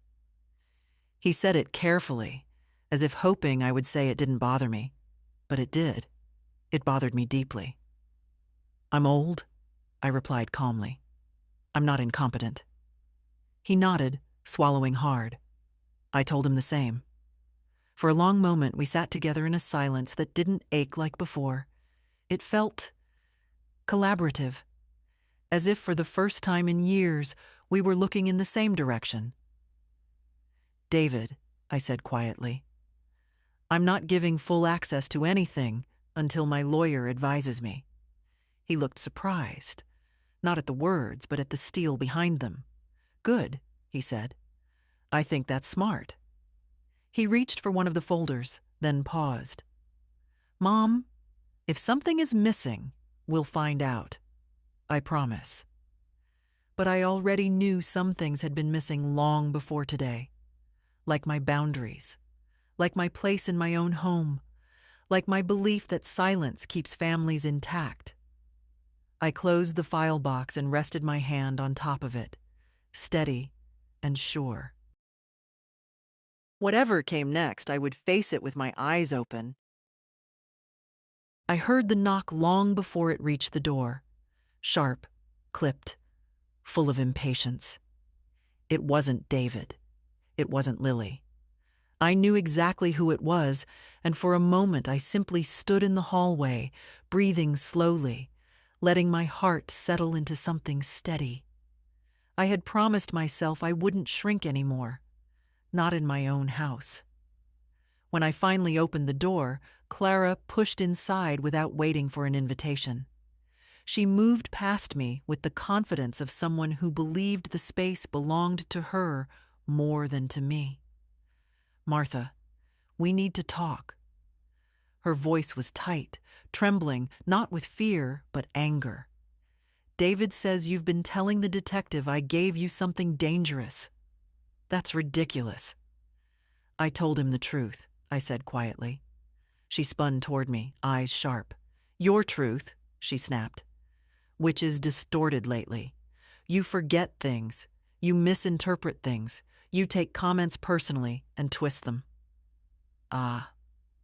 He said it carefully, as if hoping I would say it didn't bother me. But it did. It bothered me deeply. "I'm old," I replied calmly. "I'm not incompetent." He nodded, swallowing hard. I told him the same. For a long moment, we sat together in a silence that didn't ache like before. It felt collaborative, as if for the first time in years, we were looking in the same direction. "David," I said quietly, "I'm not giving full access to anything until my lawyer advises me." He looked surprised, not at the words, but at the steel behind them. "Good," he said. "I think that's smart." He reached for one of the folders, then paused. "Mom, if something is missing, we'll find out. I promise." But I already knew some things had been missing long before today. Like my boundaries, like my place in my own home, like my belief that silence keeps families intact. I closed the file box and rested my hand on top of it, steady and sure. Whatever came next, I would face it with my eyes open. I heard the knock long before it reached the door, sharp, clipped, full of impatience. It wasn't David. It wasn't Lily. I knew exactly who it was, and for a moment I simply stood in the hallway, breathing slowly, letting my heart settle into something steady. I had promised myself I wouldn't shrink anymore, not in my own house. When I finally opened the door, Clara pushed inside without waiting for an invitation. She moved past me with the confidence of someone who believed the space belonged to her more than to me. "Martha, we need to talk." Her voice was tight, trembling, not with fear, but anger. "David says you've been telling the detective I gave you something dangerous. That's ridiculous." "I told him the truth," I said quietly. She spun toward me, eyes sharp. "Your truth," she snapped, "which is distorted lately. You forget things. You misinterpret things. You take comments personally and twist them." Ah,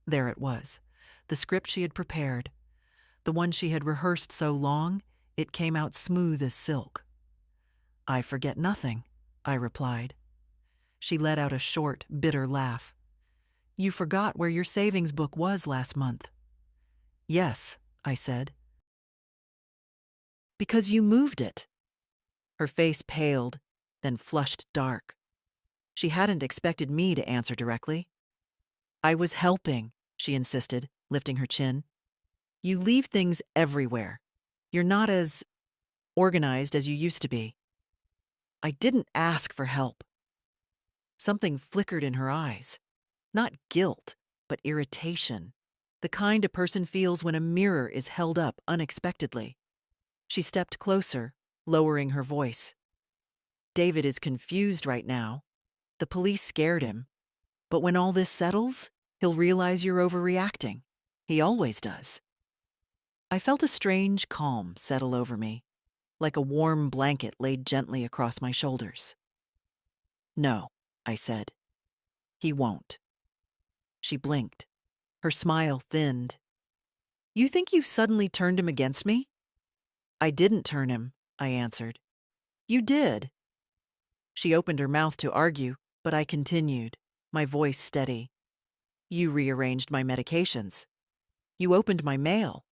there it was. The script she had prepared. The one she had rehearsed so long, it came out smooth as silk. "I forget nothing," I replied. She let out a short, bitter laugh. "You forgot where your savings book was last month." "Yes," I said. "Because you moved it." Her face paled, then flushed dark. She hadn't expected me to answer directly. "I was helping," she insisted, lifting her chin. "You leave things everywhere. You're not as organized as you used to be." "I didn't ask for help." Something flickered in her eyes. Not guilt, but irritation. The kind a person feels when a mirror is held up unexpectedly. She stepped closer, lowering her voice. "David is confused right now. The police scared him. But when all this settles, he'll realize you're overreacting. He always does." I felt a strange calm settle over me, like a warm blanket laid gently across my shoulders. "No," I said. "He won't." She blinked. Her smile thinned. "You think you've suddenly turned him against me?" "I didn't turn him," I answered. "You did." She opened her mouth to argue, but I continued, my voice steady. "You rearranged my medications. You opened my mail.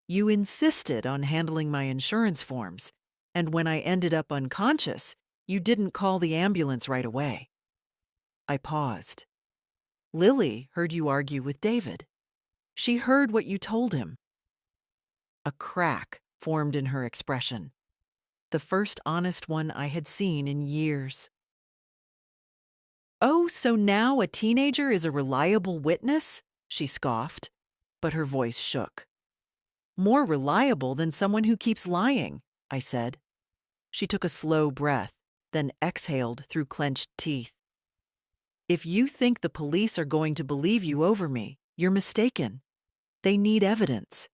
You insisted on handling my insurance forms, and when I ended up unconscious, you didn't call the ambulance right away." I paused. "Lily heard you argue with David. She heard what you told him." A crack formed in her expression, the first honest one I had seen in years. "Oh, so now a teenager is a reliable witness?" she scoffed, but her voice shook. "More reliable than someone who keeps lying," I said. She took a slow breath, then exhaled through clenched teeth. "If you think the police are going to believe you over me, you're mistaken. They need evidence,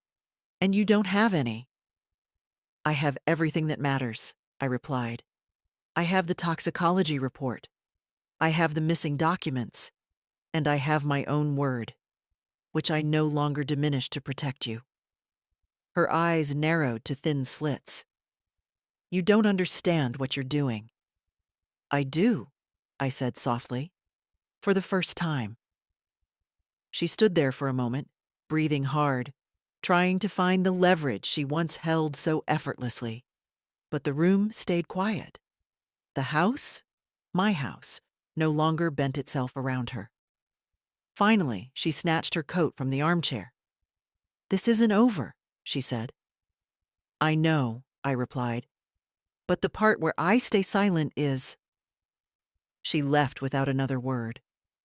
and you don't have any." "I have everything that matters," I replied. "I have the toxicology report. I have the missing documents, and I have my own word, which I no longer diminish to protect you." Her eyes narrowed to thin slits. "You don't understand what you're doing." I do, I said softly, for the first time. She stood there for a moment, breathing hard, trying to find the leverage she once held so effortlessly. But the room stayed quiet. The house, my house, no longer bent itself around her. Finally, she snatched her coat from the armchair. "This isn't over," she said. "I know," I replied, "but the part where I stay silent is—" She left without another word,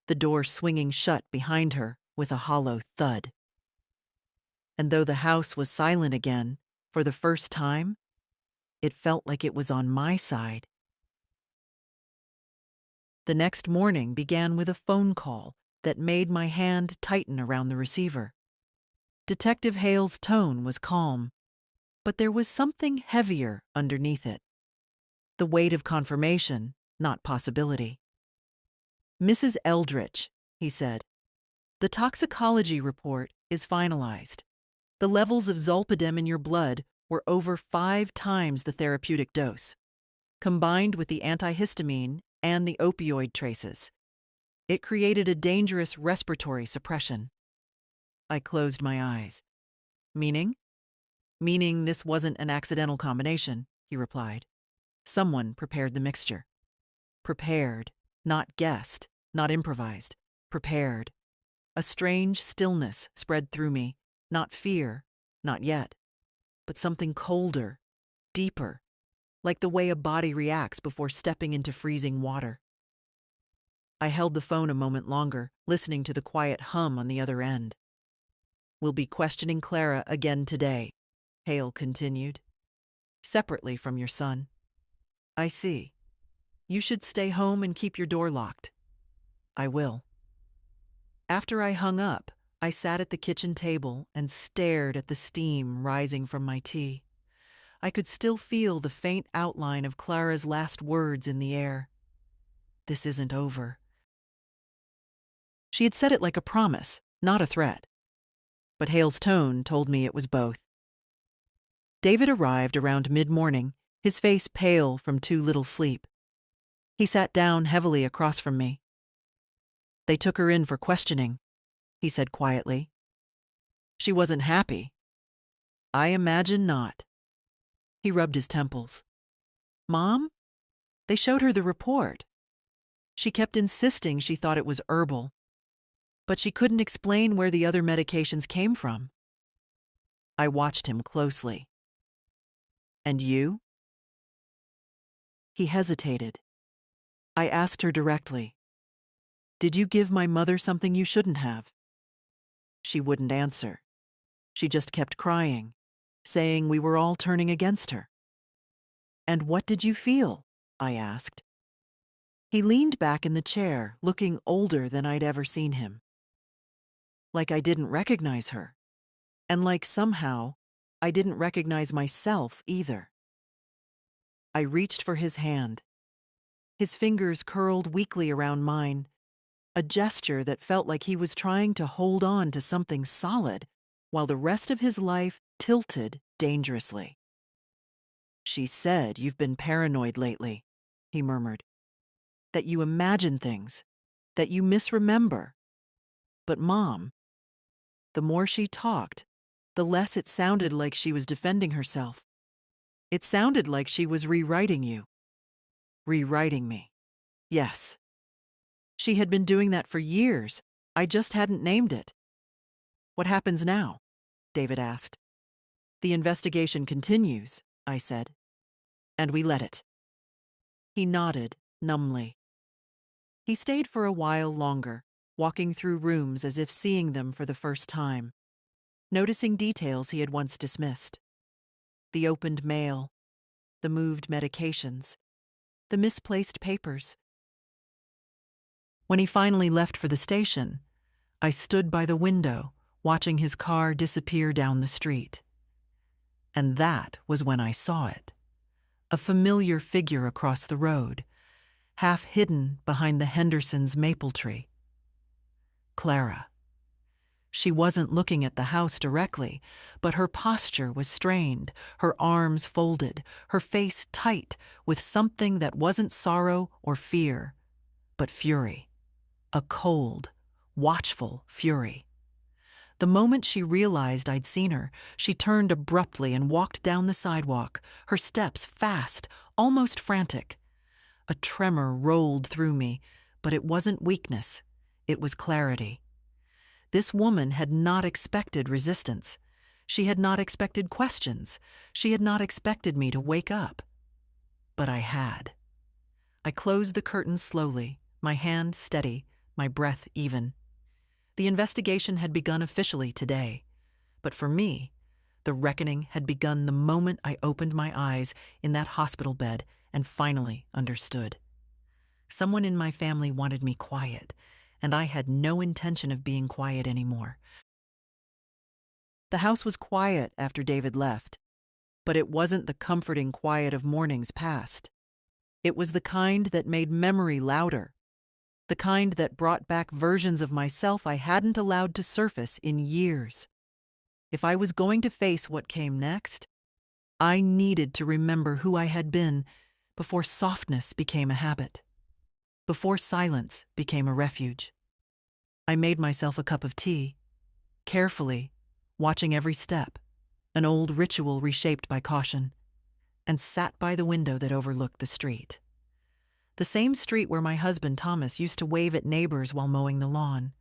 the door swinging shut behind her with a hollow thud. And though the house was silent again, for the first time, it felt like it was on my side. The next morning began with a phone call that made my hand tighten around the receiver. Detective Hale's tone was calm, but there was something heavier underneath it. The weight of confirmation, not possibility. "Mrs. Eldritch," he said, "the toxicology report is finalized. The levels of zolpidem in your blood were over 5 times the therapeutic dose. Combined with the antihistamine and the opioid traces, it created a dangerous respiratory suppression." I closed my eyes. "Meaning?" "Meaning this wasn't an accidental combination," he replied. "Someone prepared the mixture." Prepared, not guessed, not improvised. Prepared. A strange stillness spread through me, not fear, not yet, but something colder, deeper, like the way a body reacts before stepping into freezing water. I held the phone a moment longer, listening to the quiet hum on the other end. "We'll be questioning Clara again today," Hale continued, "separately from your son." "I see. You should stay home and keep your door locked." "I will." After I hung up, I sat at the kitchen table and stared at the steam rising from my tea. I could still feel the faint outline of Clara's last words in the air. "This isn't over." She had said it like a promise, not a threat. But Hale's tone told me it was both. David arrived around mid-morning, his face pale from too little sleep. He sat down heavily across from me. "They took her in for questioning," he said quietly. "She wasn't happy." "I imagine not." He rubbed his temples. "Mom? They showed her the report. She kept insisting she thought it was herbal, but she couldn't explain where the other medications came from." I watched him closely. "And you?" He hesitated. I asked her directly, "Did you give my mother something you shouldn't have?" She wouldn't answer. She just kept crying, saying we were all turning against her. "And what did you feel?" I asked. He leaned back in the chair, looking older than I'd ever seen him. Like I didn't recognize her, and like somehow I didn't recognize myself either. I reached for his hand. His fingers curled weakly around mine, a gesture that felt like he was trying to hold on to something solid while the rest of his life tilted dangerously. "She said you've been paranoid lately," he murmured. "That you imagine things, that you misremember. But Mom," the more she talked, the less it sounded like she was defending herself. It sounded like she was rewriting you. Rewriting me. Yes. She had been doing that for years. I just hadn't named it. "What happens now?" David asked. "The investigation continues," I said. "And we let it." He nodded numbly. He stayed for a while longer, walking through rooms as if seeing them for the first time, noticing details he had once dismissed. The opened mail, the moved medications, the misplaced papers. When he finally left for the station, I stood by the window, watching his car disappear down the street. And that was when I saw it. A familiar figure across the road, half hidden behind the Hendersons' maple tree. Clara. She wasn't looking at the house directly, but her posture was strained, her arms folded, her face tight with something that wasn't sorrow or fear, but fury. A cold, watchful fury. The moment she realized I'd seen her, she turned abruptly and walked down the sidewalk, her steps fast, almost frantic. A tremor rolled through me, but it wasn't weakness, it was clarity. This woman had not expected resistance. She had not expected questions. She had not expected me to wake up. But I had. I closed the curtains slowly, my hand steady, my breath even. The investigation had begun officially today, but for me, the reckoning had begun the moment I opened my eyes in that hospital bed and finally understood. Someone in my family wanted me quiet, and I had no intention of being quiet anymore. The house was quiet after David left, but it wasn't the comforting quiet of mornings past. It was the kind that made memory louder, the kind that brought back versions of myself I hadn't allowed to surface in years. If I was going to face what came next, I needed to remember who I had been before softness became a habit, before silence became a refuge. I made myself a cup of tea, carefully, watching every step, an old ritual reshaped by caution, and sat by the window that overlooked the street. The same street where my husband Thomas used to wave at neighbors while mowing the lawn,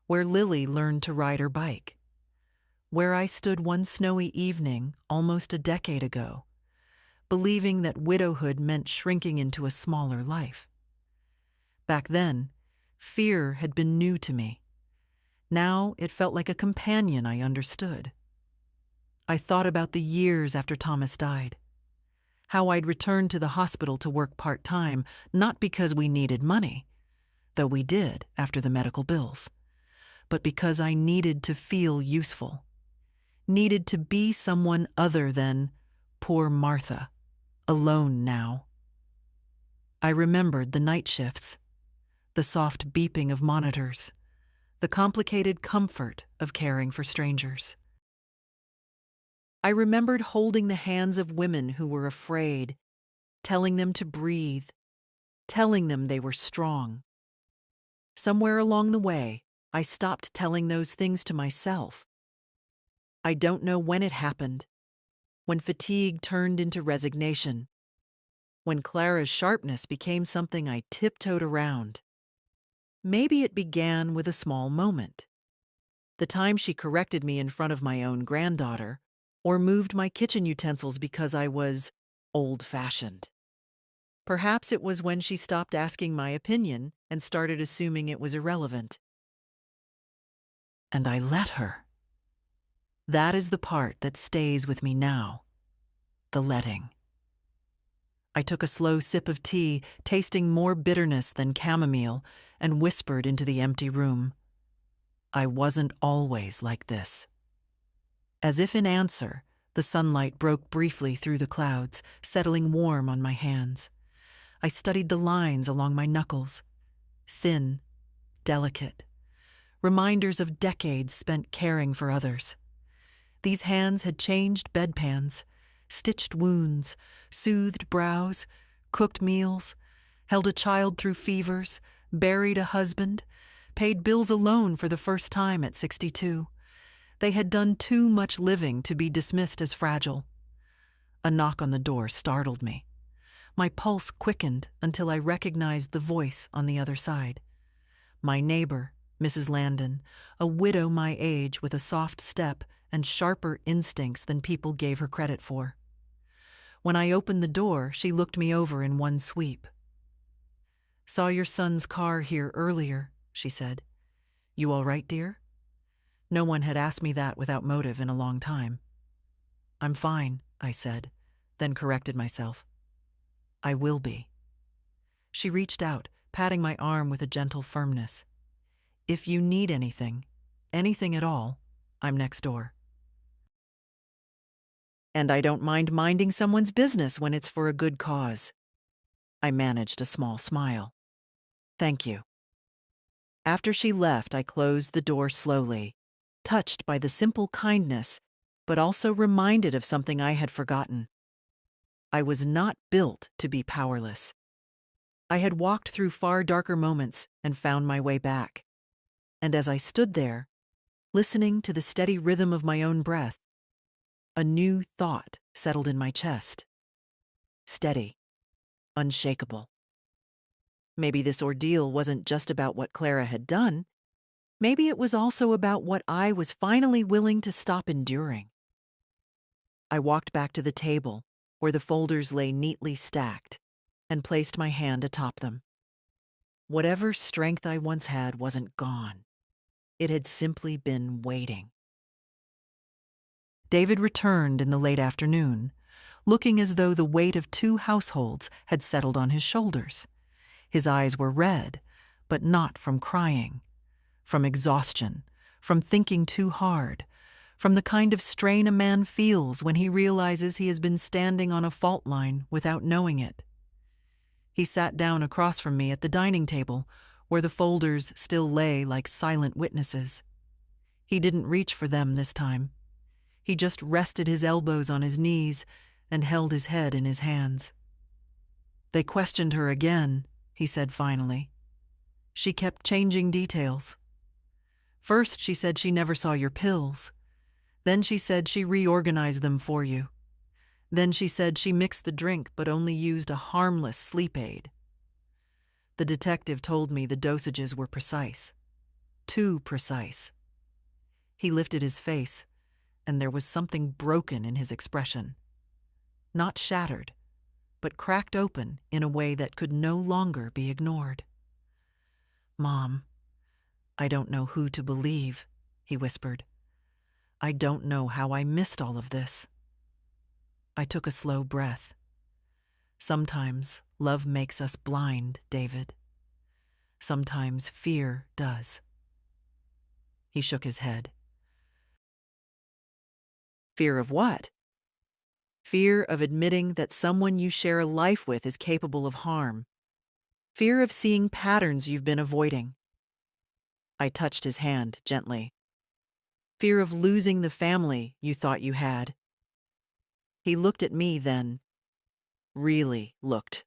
where Lily learned to ride her bike, where I stood one snowy evening almost a decade ago, believing that widowhood meant shrinking into a smaller life. Back then, fear had been new to me. Now it felt like a companion I understood. I thought about the years after Thomas died, how I'd returned to the hospital to work part-time, not because we needed money, though we did after the medical bills, but because I needed to feel useful, needed to be someone other than poor Martha, alone now. I remembered the night shifts, the soft beeping of monitors, the complicated comfort of caring for strangers. I remembered holding the hands of women who were afraid, telling them to breathe, telling them they were strong. Somewhere along the way, I stopped telling those things to myself. I don't know when it happened, when fatigue turned into resignation, when Clara's sharpness became something I tiptoed around. Maybe it began with a small moment. The time she corrected me in front of my own granddaughter, or moved my kitchen utensils because I was old-fashioned. Perhaps it was when she stopped asking my opinion and started assuming it was irrelevant. And I let her. That is the part that stays with me now, the letting. I took a slow sip of tea, tasting more bitterness than chamomile, and whispered into the empty room. I wasn't always like this. As if in answer, the sunlight broke briefly through the clouds, settling warm on my hands. I studied the lines along my knuckles, thin, delicate, reminders of decades spent caring for others. These hands had changed bedpans, stitched wounds, soothed brows, cooked meals, held a child through fevers, buried a husband, paid bills alone for the first time at 62. They had done too much living to be dismissed as fragile. A knock on the door startled me. My pulse quickened until I recognized the voice on the other side. My neighbor, Mrs. Landon, a widow my age with a soft step and sharper instincts than people gave her credit for. When I opened the door, she looked me over in one sweep. "Saw your son's car here earlier," she said. "You all right, dear?" No one had asked me that without motive in a long time. "I'm fine," I said, then corrected myself. "I will be." She reached out, patting my arm with a gentle firmness. "If you need anything at all, I'm next door. And I don't mind minding someone's business when it's for a good cause." I managed a small smile. "Thank you." After she left, I closed the door slowly, touched by the simple kindness, but also reminded of something I had forgotten. I was not built to be powerless. I had walked through far darker moments and found my way back. And as I stood there, listening to the steady rhythm of my own breath, a new thought settled in my chest. Steady, unshakable. Maybe this ordeal wasn't just about what Clara had done. Maybe it was also about what I was finally willing to stop enduring. I walked back to the table, where the folders lay neatly stacked, and placed my hand atop them. Whatever strength I once had wasn't gone. It had simply been waiting. David returned in the late afternoon, looking as though the weight of 2 households had settled on his shoulders. His eyes were red, but not from crying, from exhaustion, from thinking too hard, from the kind of strain a man feels when he realizes he has been standing on a fault line without knowing it. He sat down across from me at the dining table, where the folders still lay like silent witnesses. He didn't reach for them this time. He just rested his elbows on his knees and held his head in his hands. "They questioned her again," he said finally. "She kept changing details. First, she said she never saw your pills. Then she said she reorganized them for you. Then she said she mixed the drink but only used a harmless sleep aid. The detective told me the dosages were precise. Too precise." He lifted his face, and there was something broken in his expression. Not shattered, but cracked open in a way that could no longer be ignored. "Mom, I don't know who to believe," he whispered. "I don't know how I missed all of this." I took a slow breath. Sometimes love makes us blind, David. Sometimes fear does. He shook his head. "Fear of what?" "Fear of admitting that someone you share a life with is capable of harm. Fear of seeing patterns you've been avoiding." I touched his hand gently. "Fear of losing the family you thought you had." He looked at me then, really looked,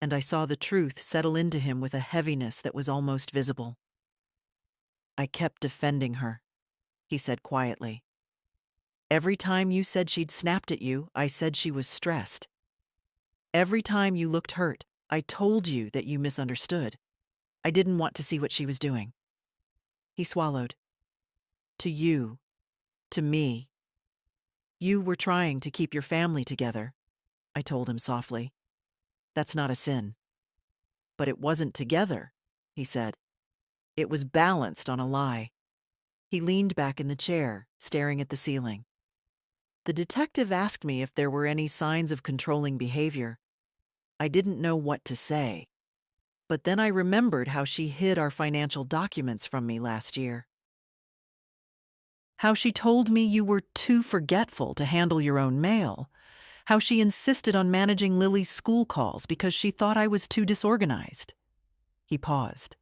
and I saw the truth settle into him with a heaviness that was almost visible. "I kept defending her," he said quietly. "Every time you said she'd snapped at you, I said she was stressed. Every time you looked hurt, I told you that you misunderstood. I didn't want to see what she was doing." He swallowed. "To you, to me. You were trying to keep your family together," I told him softly. "That's not a sin." "But it wasn't together," he said. "It was balanced on a lie." He leaned back in the chair, staring at the ceiling. The detective asked me if there were any signs of controlling behavior. I didn't know what to say. But then I remembered how she hid our financial documents from me last year. How she told me you were too forgetful to handle your own mail. How she insisted on managing Lily's school calls because she thought I was too disorganized. He paused.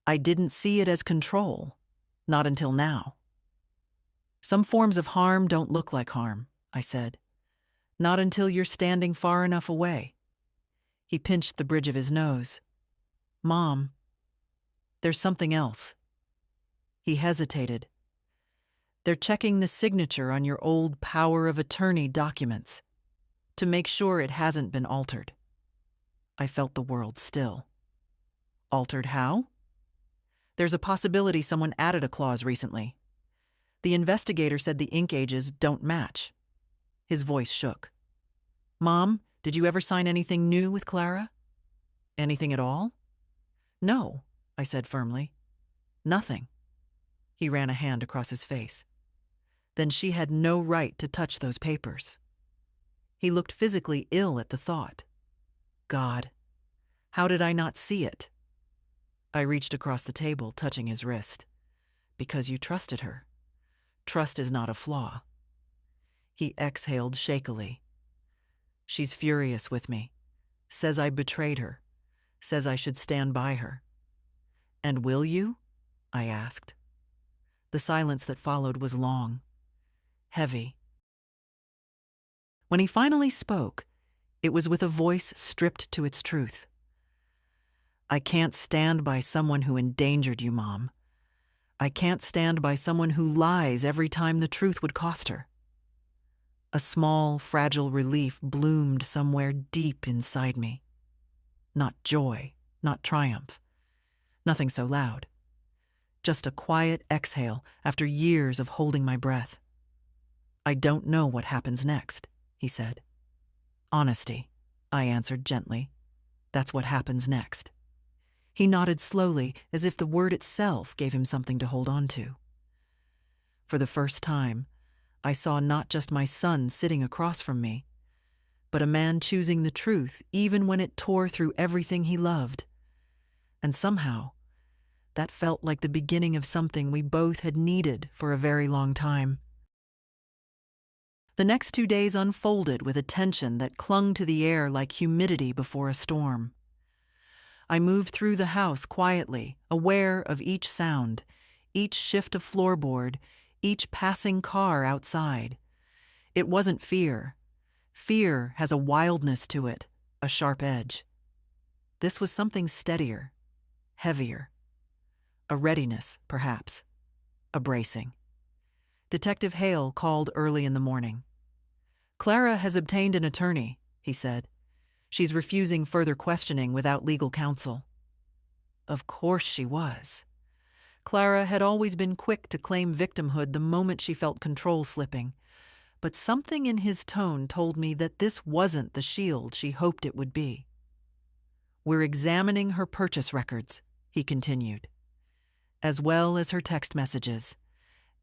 "I didn't see it as control. Not until now." "Some forms of harm don't look like harm," I said. "Not until you're standing far enough away." He pinched the bridge of his nose. "Mom, there's something else." He hesitated. "They're checking the signature on your old power of attorney documents to make sure it hasn't been altered." I felt the world still. "Altered how?" "There's a possibility someone added a clause recently. The investigator said the ink ages don't match." His voice shook. "Mom, did you ever sign anything new with Clara?" "Anything at all?" "No," I said firmly. "Nothing." He ran a hand across his face. "Then she had no right to touch those papers." He looked physically ill at the thought. God, how did I not see it? I reached across the table, touching his wrist. "Because you trusted her. Trust is not a flaw." He exhaled shakily. "She's furious with me. Says I betrayed her. Says I should stand by her. "And will you?" I asked. The silence that followed was long, heavy. When he finally spoke, it was with a voice stripped to its truth. "I can't stand by someone who endangered you, Mom. I can't stand by someone who lies every time the truth would cost her." A small, fragile relief bloomed somewhere deep inside me. Not joy, not triumph, nothing so loud. Just a quiet exhale after years of holding my breath. "I don't know what happens next," he said. "Honesty," I answered gently. "That's what happens next." He nodded slowly, as if the word itself gave him something to hold on to. For the first time, I saw not just my son sitting across from me, but a man choosing the truth even when it tore through everything he loved. And somehow, that felt like the beginning of something we both had needed for a very long time. The next 2 days unfolded with a tension that clung to the air like humidity before a storm. I moved through the house quietly, aware of each sound, each shift of floorboard, each passing car outside. It wasn't fear. Fear has a wildness to it, a sharp edge. This was something steadier, heavier. A readiness, perhaps. A bracing. Detective Hale called early in the morning. "Clara has obtained an attorney," he said. "She's refusing further questioning without legal counsel." Of course she was. Clara had always been quick to claim victimhood the moment she felt control slipping, but something in his tone told me that this wasn't the shield she hoped it would be. "We're examining her purchase records," he continued, "as well as her text messages,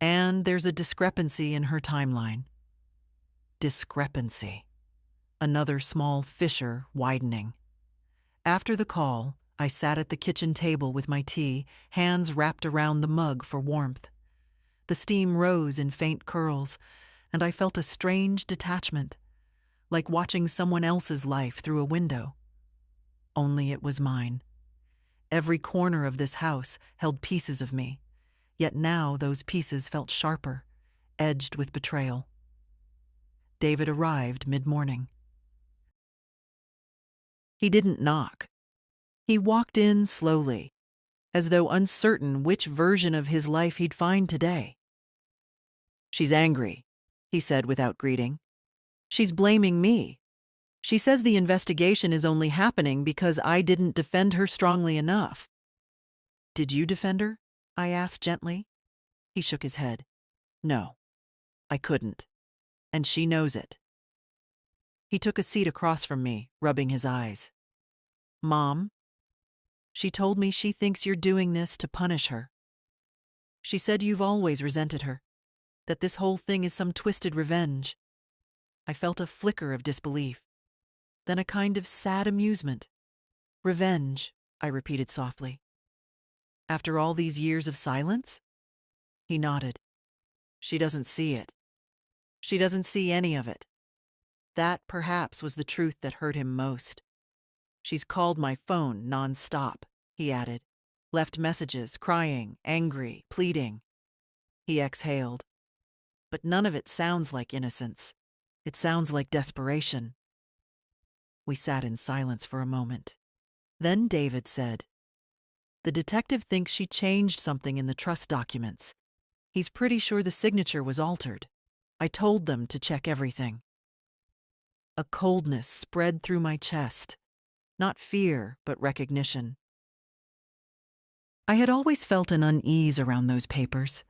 and there's a discrepancy in her timeline." Discrepancy. Another small fissure widening. After the call, I sat at the kitchen table with my tea, hands wrapped around the mug for warmth. The steam rose in faint curls, and I felt a strange detachment, like watching someone else's life through a window. Only it was mine. Every corner of this house held pieces of me, yet now those pieces felt sharper, edged with betrayal. David arrived mid-morning. He didn't knock. He walked in slowly, as though uncertain which version of his life he'd find today. "She's angry," he said without greeting. "She's blaming me. She says the investigation is only happening because I didn't defend her strongly enough." "Did you defend her?" I asked gently. He shook his head. "No, I couldn't. And she knows it." He took a seat across from me, rubbing his eyes. "Mom, she told me she thinks you're doing this to punish her. She said you've always resented her, that this whole thing is some twisted revenge." I felt a flicker of disbelief, then a kind of sad amusement. "Revenge," I repeated softly. "After all these years of silence?" He nodded. "She doesn't see it. She doesn't see any of it." That, perhaps, was the truth that hurt him most. "She's called my phone non-stop," he added. "Left messages, crying, angry, pleading." He exhaled. "But none of it sounds like innocence. It sounds like desperation." We sat in silence for a moment. Then David said, "The detective thinks she changed something in the trust documents. He's pretty sure the signature was altered. I told them to check everything." A coldness spread through my chest. Not fear, but recognition. I had always felt an unease around those papers,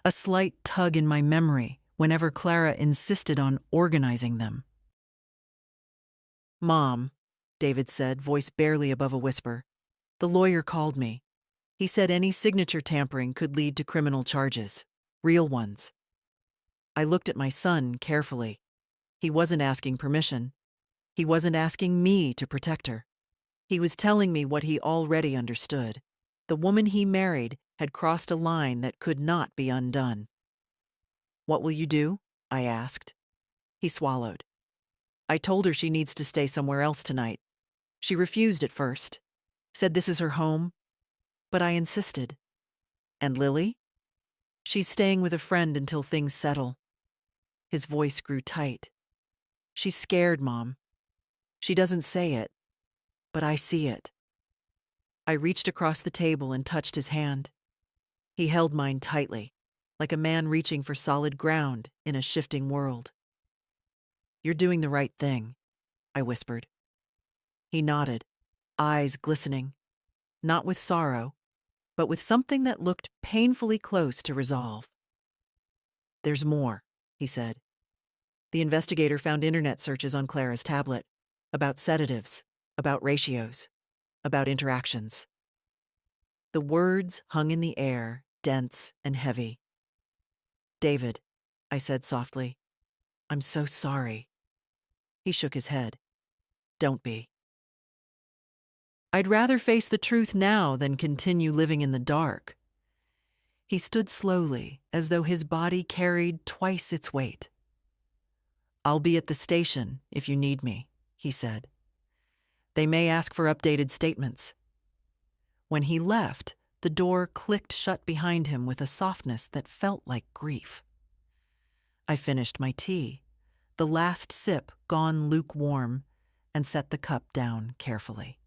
a slight tug in my memory whenever Clara insisted on organizing them. "Mom," David said, voice barely above a whisper, "the lawyer called me. He said any signature tampering could lead to criminal charges, real ones." I looked at my son carefully. He wasn't asking permission. He wasn't asking me to protect her. He was telling me what he already understood. The woman he married had crossed a line that could not be undone. "What will you do?" I asked. He swallowed. "I told her she needs to stay somewhere else tonight. She refused at first. Said this is her home. But I insisted. And Lily? She's staying with a friend until things settle. His voice grew tight. She's scared, Mom. She doesn't say it, but I see it. I reached across the table and touched his hand. He held mine tightly, like a man reaching for solid ground in a shifting world. You're doing the right thing, I whispered. He nodded, eyes glistening, not with sorrow, but with something that looked painfully close to resolve. There's more, he said. The investigator found internet searches on Clara's tablet, about sedatives, about ratios, about interactions. The words hung in the air, dense and heavy. David, I said softly, I'm so sorry. He shook his head. Don't be. I'd rather face the truth now than continue living in the dark. He stood slowly, as though his body carried twice its weight. I'll be at the station if you need me, he said. They may ask for updated statements. When he left, the door clicked shut behind him with a softness that felt like grief. I finished my tea, the last sip gone lukewarm, and set the cup down carefully.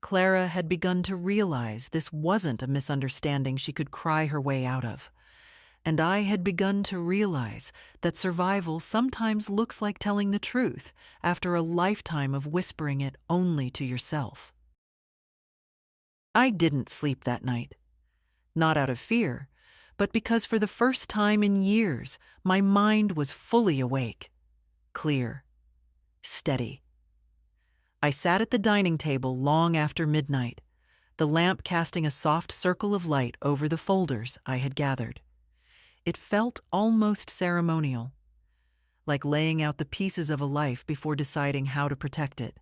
Clara had begun to realize this wasn't a misunderstanding she could cry her way out of, and I had begun to realize that survival sometimes looks like telling the truth after a lifetime of whispering it only to yourself. I didn't sleep that night, not out of fear, but because for the first time in years, my mind was fully awake, clear, steady. I sat at the dining table long after midnight, the lamp casting a soft circle of light over the folders I had gathered. It felt almost ceremonial, like laying out the pieces of a life before deciding how to protect it.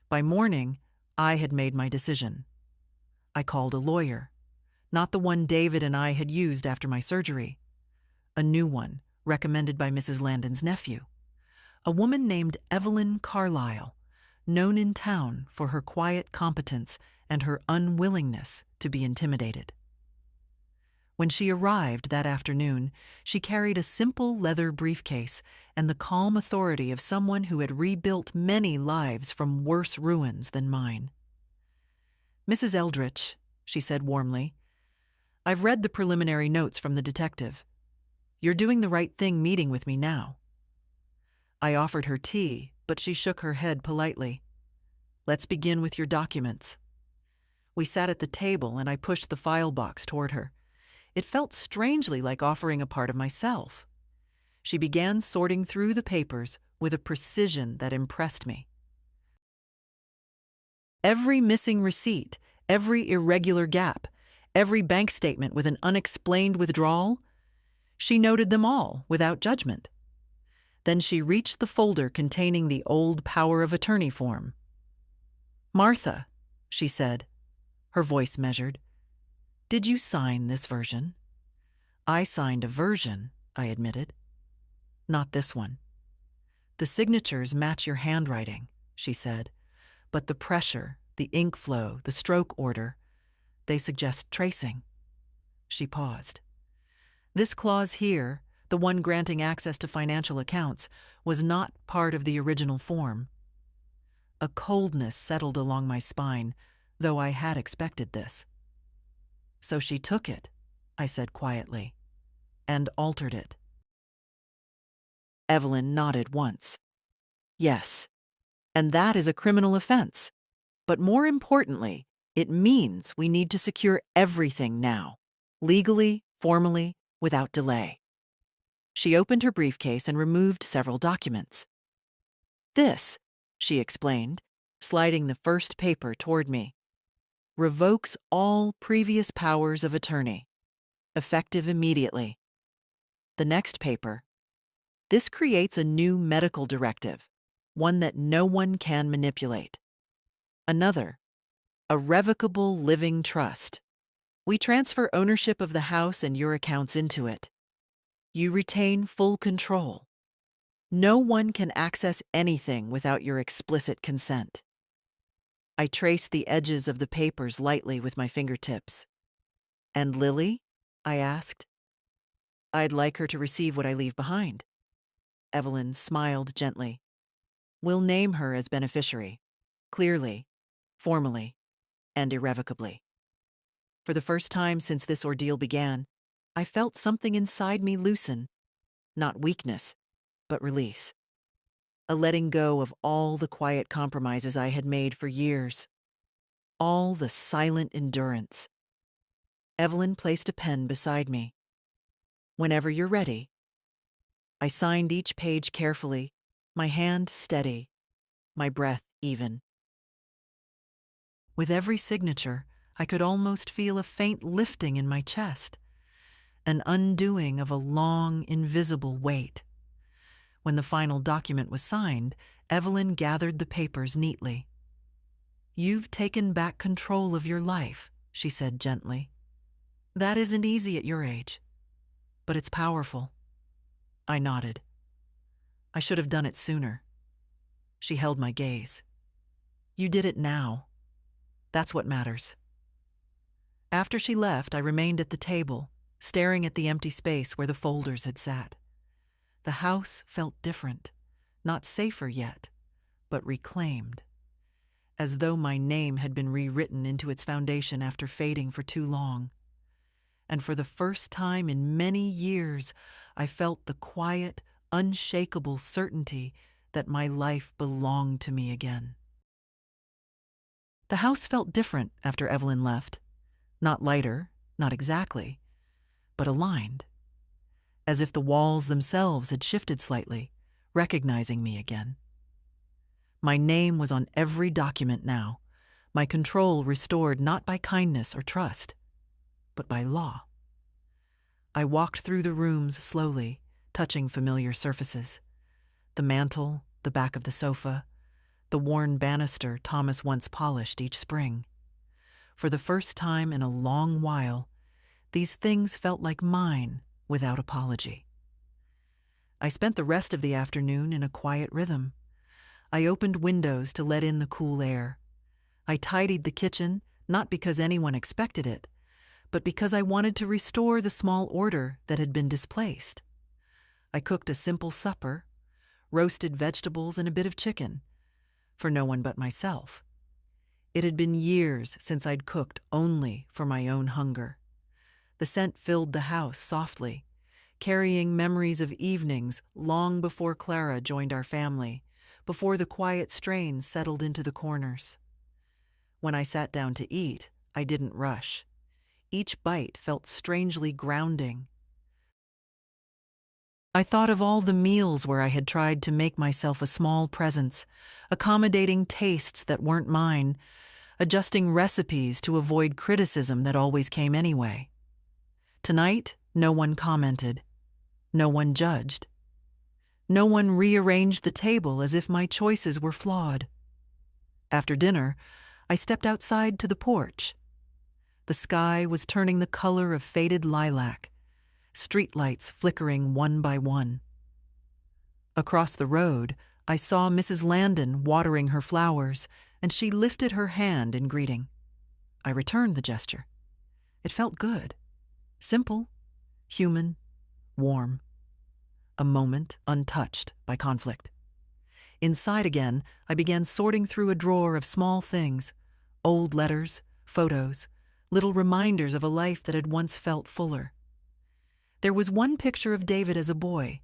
By morning, I had made my decision. I called a lawyer, not the one David and I had used after my surgery, a new one recommended by Mrs. Landon's nephew, a woman named Evelyn Carlyle, known in town for her quiet competence and her unwillingness to be intimidated. When she arrived that afternoon, she carried a simple leather briefcase and the calm authority of someone who had rebuilt many lives from worse ruins than mine. Mrs. Eldritch, she said warmly, I've read the preliminary notes from the detective. You're doing the right thing meeting with me now. I offered her tea, but she shook her head politely. Let's begin with your documents. We sat at the table and I pushed the file box toward her. It felt strangely like offering a part of myself. She began sorting through the papers with a precision that impressed me. Every missing receipt, every irregular gap, every bank statement with an unexplained withdrawal, she noted them all without judgment. Then she reached the folder containing the old power of attorney form. Martha, she said, her voice measured, did you sign this version? I signed a version, I admitted. Not this one. The signatures match your handwriting, she said, but the pressure, the ink flow, the stroke order, they suggest tracing. She paused. This clause here, the one granting access to financial accounts, was not part of the original form. A coldness settled along my spine, though I had expected this. So she took it, I said quietly, and altered it. Evelyn nodded once. Yes, and that is a criminal offense. But more importantly, it means we need to secure everything now, legally, formally, without delay. She opened her briefcase and removed several documents. This, she explained, sliding the first paper toward me, revokes all previous powers of attorney, effective immediately. The next paper, this creates a new medical directive, one that no one can manipulate. Another, a revocable living trust. We transfer ownership of the house and your accounts into it. You retain full control. No one can access anything without your explicit consent. I traced the edges of the papers lightly with my fingertips. "And Lily?" I asked. "I'd like her to receive what I leave behind." Evelyn smiled gently. "We'll name her as beneficiary, clearly, formally, and irrevocably." For the first time since this ordeal began, I felt something inside me loosen, not weakness, but release. A letting go of all the quiet compromises I had made for years, all the silent endurance. Evelyn placed a pen beside me. "Whenever you're ready." I signed each page carefully, my hand steady, my breath even. With every signature, I could almost feel a faint lifting in my chest, an undoing of a long, invisible weight. When the final document was signed, Evelyn gathered the papers neatly. "You've taken back control of your life," she said gently. "That isn't easy at your age, but it's powerful." I nodded. "I should have done it sooner." She held my gaze. "You did it now. That's what matters." After she left, I remained at the table, staring at the empty space where the folders had sat. The house felt different, not safer yet, but reclaimed, as though my name had been rewritten into its foundation after fading for too long. And for the first time in many years, I felt the quiet, unshakable certainty that my life belonged to me again. The house felt different after Evelyn left. Not lighter, not exactly, but aligned. As if the walls themselves had shifted slightly, recognizing me again. My name was on every document now, my control restored not by kindness or trust, but by law. I walked through the rooms slowly, touching familiar surfaces. The mantel, the back of the sofa, the worn banister Thomas once polished each spring. For the first time in a long while, these things felt like mine without apology. I spent the rest of the afternoon in a quiet rhythm. I opened windows to let in the cool air. I tidied the kitchen, not because anyone expected it, but because I wanted to restore the small order that had been displaced. I cooked a simple supper, roasted vegetables and a bit of chicken, for no one but myself. It had been years since I'd cooked only for my own hunger. The scent filled the house softly, carrying memories of evenings long before Clara joined our family, before the quiet strains settled into the corners. When I sat down to eat, I didn't rush. Each bite felt strangely grounding. I thought of all the meals where I had tried to make myself a small presence, accommodating tastes that weren't mine, adjusting recipes to avoid criticism that always came anyway. Tonight, no one commented. No one judged. No one rearranged the table as if my choices were flawed. After dinner, I stepped outside to the porch. The sky was turning the color of faded lilac, streetlights flickering one by one. Across the road, I saw Mrs. Landon watering her flowers, and she lifted her hand in greeting. I returned the gesture. It felt good. Simple, human, warm. A moment untouched by conflict. Inside again, I began sorting through a drawer of small things, old letters, photos, little reminders of a life that had once felt fuller. There was one picture of David as a boy,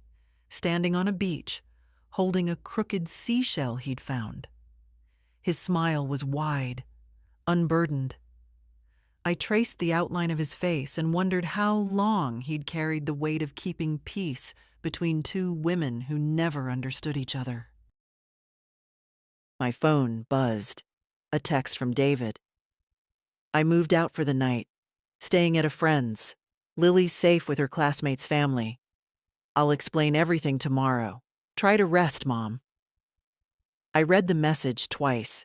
standing on a beach, holding a crooked seashell he'd found. His smile was wide, unburdened. I traced the outline of his face and wondered how long he'd carried the weight of keeping peace between two women who never understood each other. My phone buzzed. A text from David. "I moved out for the night, staying at a friend's. Lily's safe with her classmate's family. I'll explain everything tomorrow. Try to rest, Mom." I read the message twice,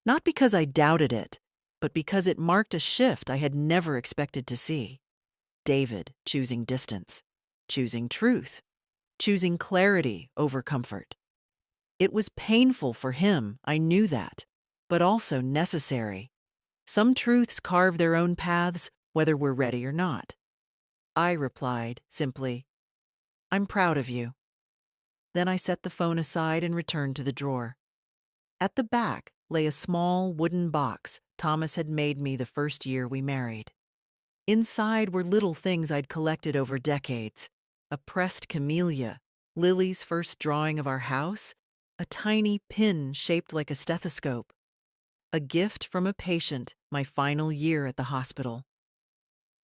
not because I doubted it, but because it marked a shift I had never expected to see. David choosing distance, choosing truth, choosing clarity over comfort. It was painful for him, I knew that, but also necessary. Some truths carve their own paths, whether we're ready or not. I replied simply, "I'm proud of you." Then I set the phone aside and returned to the drawer. At the back lay a small wooden box Thomas had made me the first year we married. Inside were little things I'd collected over decades: a pressed camellia, Lily's first drawing of our house, a tiny pin shaped like a stethoscope, a gift from a patient my final year at the hospital.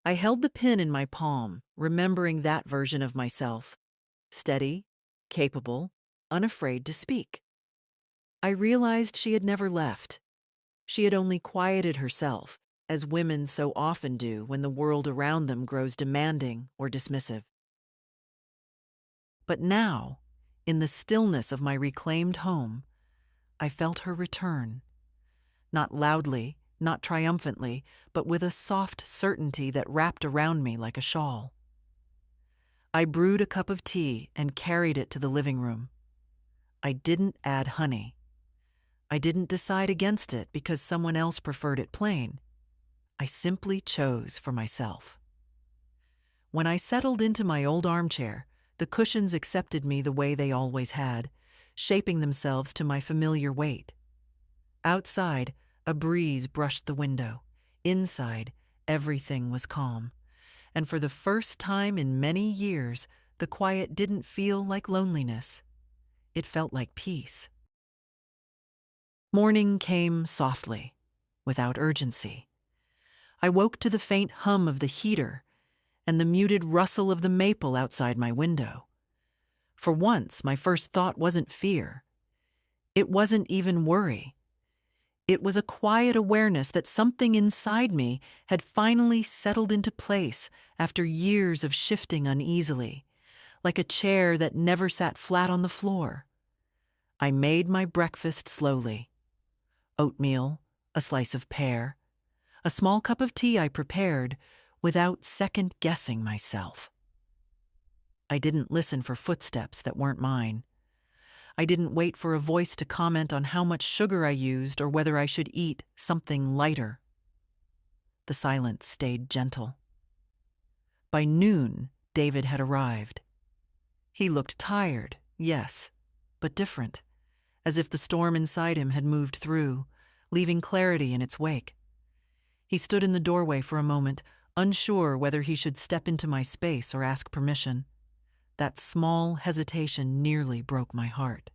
I held the pin in my palm, remembering that version of myself: steady, capable, unafraid to speak. I realized she had never left. She had only quieted herself, as women so often do when the world around them grows demanding or dismissive. But now, in the stillness of my reclaimed home, I felt her return. Not loudly, not triumphantly, but with a soft certainty that wrapped around me like a shawl. I brewed a cup of tea and carried it to the living room. I didn't add honey. I didn't decide against it because someone else preferred it plain. I simply chose for myself. When I settled into my old armchair, the cushions accepted me the way they always had, shaping themselves to my familiar weight. Outside, a breeze brushed the window. Inside, everything was calm. And for the first time in many years, the quiet didn't feel like loneliness. It felt like peace. Morning came softly, without urgency. I woke to the faint hum of the heater and the muted rustle of the maple outside my window. For once, my first thought wasn't fear. It wasn't even worry. It was a quiet awareness that something inside me had finally settled into place after years of shifting uneasily, like a chair that never sat flat on the floor. I made my breakfast slowly. Oatmeal, a slice of pear, a small cup of tea I prepared without second-guessing myself. I didn't listen for footsteps that weren't mine. I didn't wait for a voice to comment on how much sugar I used or whether I should eat something lighter. The silence stayed gentle. By noon, David had arrived. He looked tired, yes, but different, as if the storm inside him had moved through, leaving clarity in its wake. He stood in the doorway for a moment, unsure whether he should step into my space or ask permission. That small hesitation nearly broke my heart.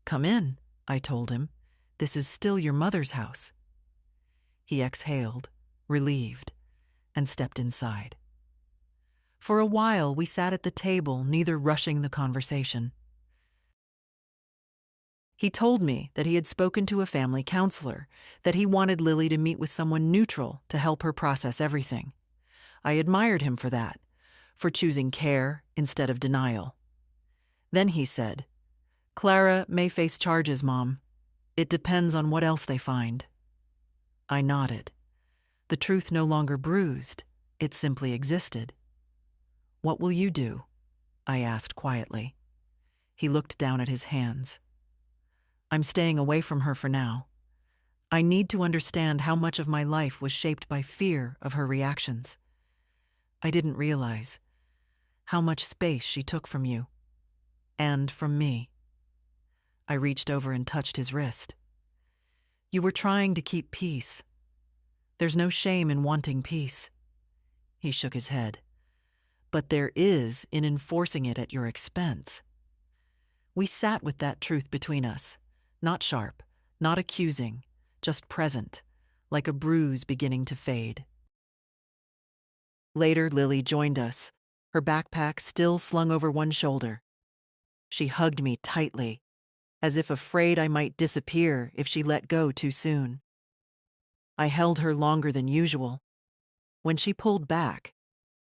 "Come in," I told him. "This is still your mother's house." He exhaled, relieved, and stepped inside. For a while, we sat at the table, neither rushing the conversation. He told me that he had spoken to a family counselor, that he wanted Lily to meet with someone neutral to help her process everything. I admired him for that, for choosing care instead of denial. Then he said, "Clara may face charges, Mom. It depends on what else they find." I nodded. The truth no longer bruised, it simply existed. "What will you do?" I asked quietly. He looked down at his hands. "I'm staying away from her for now. I need to understand how much of my life was shaped by fear of her reactions. I didn't realize how much space she took from you. And from me." I reached over and touched his wrist. "You were trying to keep peace. There's no shame in wanting peace." He shook his head. "But there is in enforcing it at your expense." We sat with that truth between us. Not sharp, not accusing, just present, like a bruise beginning to fade. Later, Lily joined us, her backpack still slung over one shoulder. She hugged me tightly, as if afraid I might disappear if she let go too soon. I held her longer than usual. When she pulled back,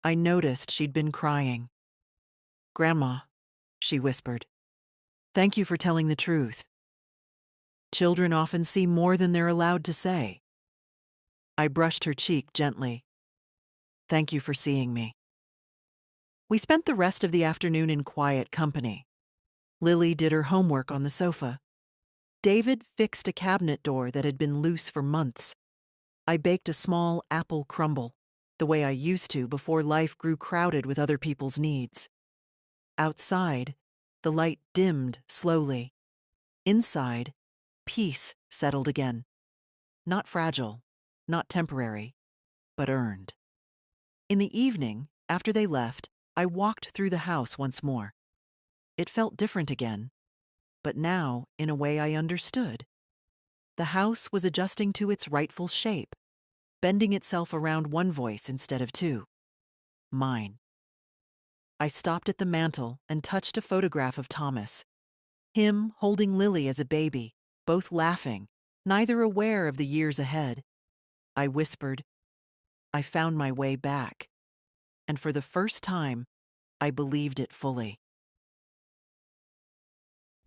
I noticed she'd been crying. "Grandma," she whispered, "thank you for telling the truth. Children often see more than they're allowed to say." I brushed her cheek gently. "Thank you for seeing me." We spent the rest of the afternoon in quiet company. Lily did her homework on the sofa. David fixed a cabinet door that had been loose for months. I baked a small apple crumble, the way I used to before life grew crowded with other people's needs. Outside, the light dimmed slowly. Inside, peace settled again. Not fragile, not temporary, but earned. In the evening, after they left, I walked through the house once more. It felt different again, but now in a way I understood. The house was adjusting to its rightful shape, bending itself around one voice instead of two. Mine. I stopped at the mantel and touched a photograph of Thomas. Him holding Lily as a baby, both laughing, neither aware of the years ahead. I whispered, I found my way back. And for the first time, I believed it fully.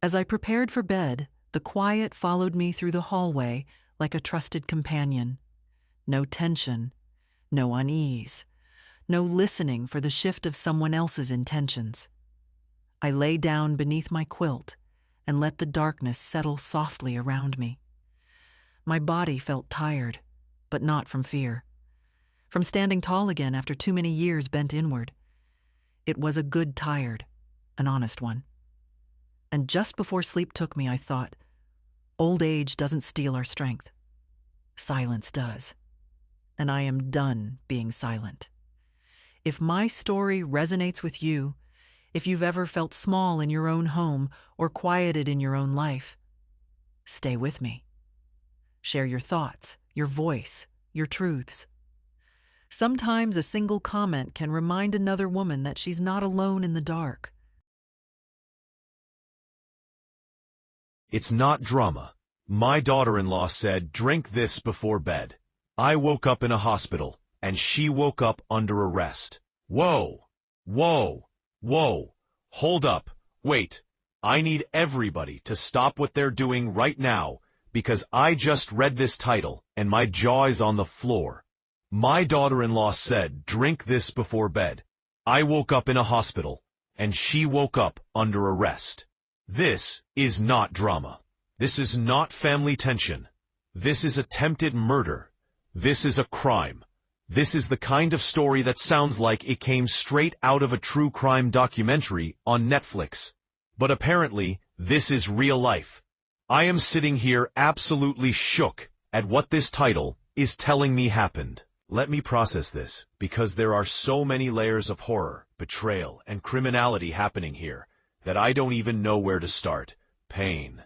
As I prepared for bed, the quiet followed me through the hallway like a trusted companion. No tension, no unease, no listening for the shift of someone else's intentions. I lay down beneath my quilt and let the darkness settle softly around me. My body felt tired, but not from fear. From standing tall again after too many years bent inward. It was a good tired, an honest one. And just before sleep took me, I thought, old age doesn't steal our strength. Silence does. And I am done being silent. If my story resonates with you, if you've ever felt small in your own home or quieted in your own life, stay with me. Share your thoughts, your voice, your truths. Sometimes a single comment can remind another woman that she's not alone in the dark. It's not drama. My daughter-in-law said, drink this before bed. I woke up in a hospital, and she woke up under arrest. Whoa, whoa, whoa. Hold up. Wait. I need everybody to stop what they're doing right now, because I just read this title, and my jaw is on the floor. My daughter-in-law said, drink this before bed. I woke up in a hospital, and she woke up under arrest. This is not drama. This is not family tension. This is attempted murder. This is a crime. This is the kind of story that sounds like it came straight out of a true crime documentary on Netflix. But apparently, this is real life. I am sitting here absolutely shook at what this title is telling me happened. Let me process this, because there are so many layers of horror, betrayal, and criminality happening here that I don't even know where to start. Pain.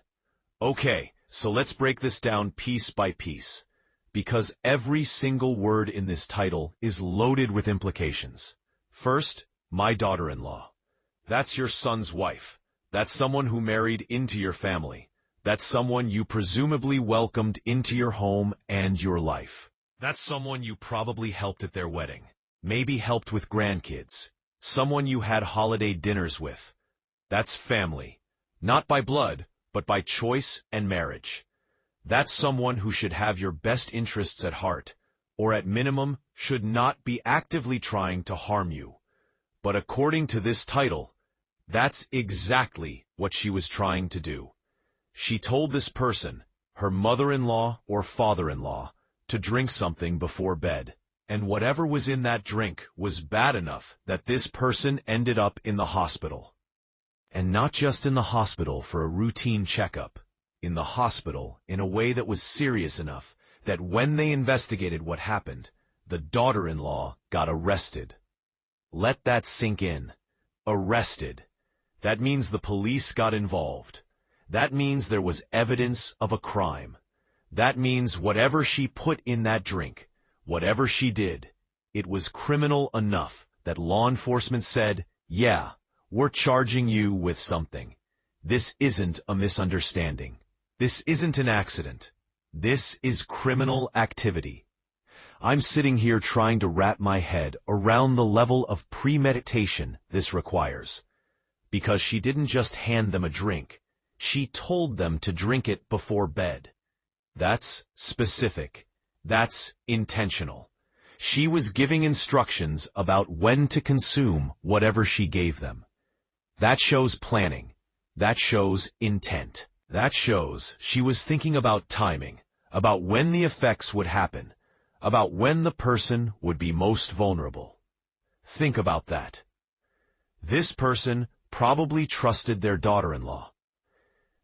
Okay, so let's break this down piece by piece, because every single word in this title is loaded with implications. First, my daughter-in-law. That's your son's wife. That's someone who married into your family. That's someone you presumably welcomed into your home and your life. That's someone you probably helped at their wedding, maybe helped with grandkids, someone you had holiday dinners with. That's family, not by blood, but by choice and marriage. That's someone who should have your best interests at heart, or at minimum, should not be actively trying to harm you. But according to this title, that's exactly what she was trying to do. She told this person, her mother-in-law or father-in-law, to drink something before bed, and whatever was in that drink was bad enough that this person ended up in the hospital. And not just in the hospital for a routine checkup, in the hospital in a way that was serious enough that when they investigated what happened, the daughter-in-law got arrested. Let that sink in. Arrested. That means the police got involved. That means there was evidence of a crime. That means whatever she put in that drink, whatever she did, it was criminal enough that law enforcement said, yeah, we're charging you with something. This isn't a misunderstanding. This isn't an accident. This is criminal activity. I'm sitting here trying to wrap my head around the level of premeditation this requires. Because she didn't just hand them a drink. She told them to drink it before bed. That's specific. That's intentional. She was giving instructions about when to consume whatever she gave them. That shows planning. That shows intent. That shows she was thinking about timing, about when the effects would happen, about when the person would be most vulnerable. Think about that. This person probably trusted their daughter-in-law.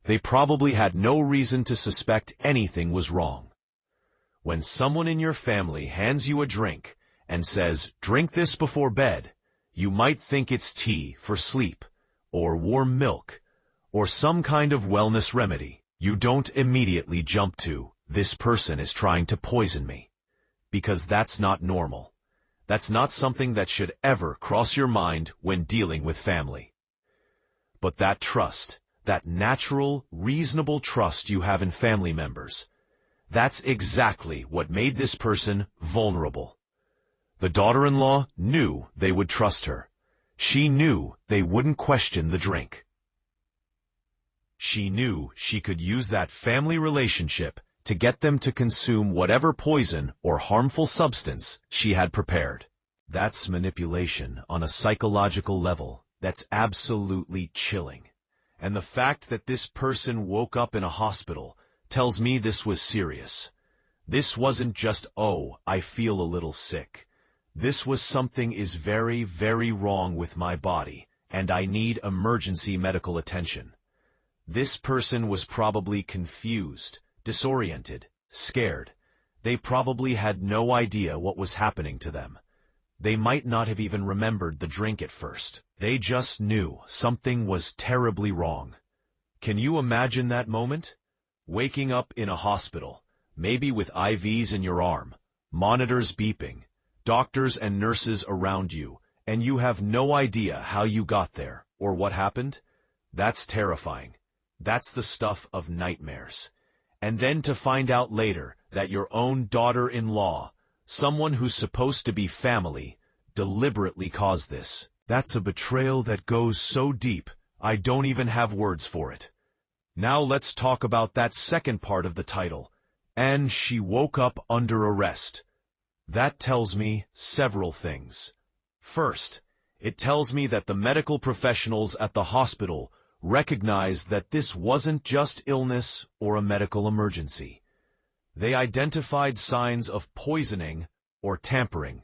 They probably had no reason to suspect anything was wrong. When someone in your family hands you a drink and says, "Drink this before bed," you might think it's tea for sleep, or warm milk, or some kind of wellness remedy. You don't immediately jump to, "This person is trying to poison me," because that's not normal. That's not something that should ever cross your mind when dealing with family. But that trust, that natural, reasonable trust you have in family members, that's exactly what made this person vulnerable. The daughter-in-law knew they would trust her. She knew they wouldn't question the drink. She knew she could use that family relationship to get them to consume whatever poison or harmful substance she had prepared. That's manipulation on a psychological level that's absolutely chilling. And the fact that this person woke up in a hospital tells me this was serious. This wasn't just, "Oh, I feel a little sick." This was, "Something is very, very wrong with my body, and I need emergency medical attention." This person was probably confused, disoriented, scared. They probably had no idea what was happening to them. They might not have even remembered the drink at first. They just knew something was terribly wrong. Can you imagine that moment? Waking up in a hospital, maybe with IVs in your arm, monitors beeping, doctors and nurses around you, and you have no idea how you got there or what happened? That's terrifying. That's the stuff of nightmares. And then to find out later that your own daughter-in-law, someone who's supposed to be family, deliberately caused this. That's a betrayal that goes so deep, I don't even have words for it. Now let's talk about that second part of the title. And she woke up under arrest. That tells me several things. First, it tells me that the medical professionals at the hospital recognized that this wasn't just illness or a medical emergency. They identified signs of poisoning or tampering.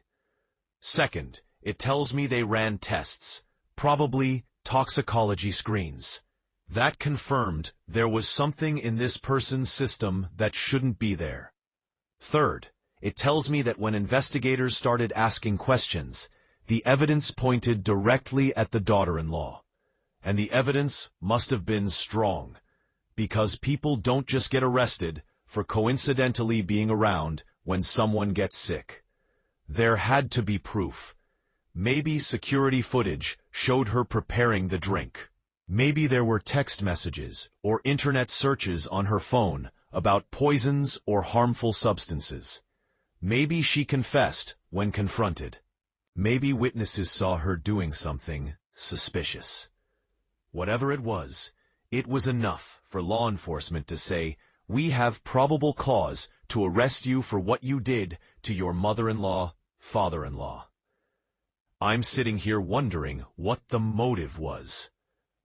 Second, it tells me they ran tests, probably toxicology screens. That confirmed there was something in this person's system that shouldn't be there. Third, it tells me that when investigators started asking questions, the evidence pointed directly at the daughter-in-law. And the evidence must have been strong, because people don't just get arrested for coincidentally being around when someone gets sick. There had to be proof. Maybe security footage showed her preparing the drink. Maybe there were text messages or internet searches on her phone about poisons or harmful substances. Maybe she confessed when confronted. Maybe witnesses saw her doing something suspicious. Whatever it was enough for law enforcement to say, "We have probable cause to arrest you for what you did to your mother-in-law, father-in-law." I'm sitting here wondering what the motive was.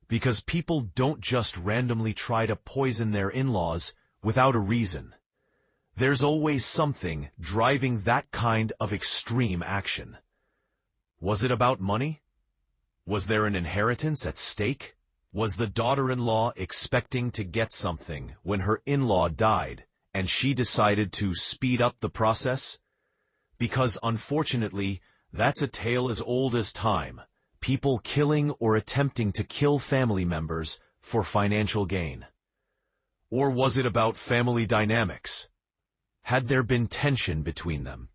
Because people don't just randomly try to poison their in-laws without a reason. There's always something driving that kind of extreme action. Was it about money? Was there an inheritance at stake? Was the daughter-in-law expecting to get something when her in-law died, and she decided to speed up the process? Because unfortunately, that's a tale as old as time. People killing or attempting to kill family members for financial gain. Or was it about family dynamics? Had there been tension between them?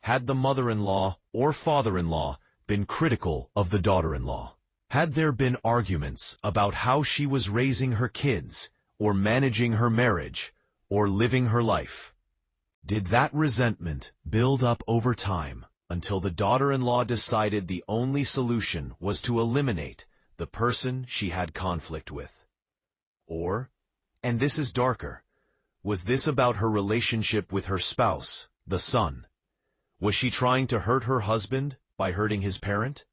Had the mother-in-law or father-in-law been critical of the daughter-in-law? Had there been arguments about how she was raising her kids, or managing her marriage, or living her life? Did that resentment build up over time until the daughter-in-law decided the only solution was to eliminate the person she had conflict with? Or, and this is darker, was this about her relationship with her spouse, the son? Was she trying to hurt her husband by hurting his parent?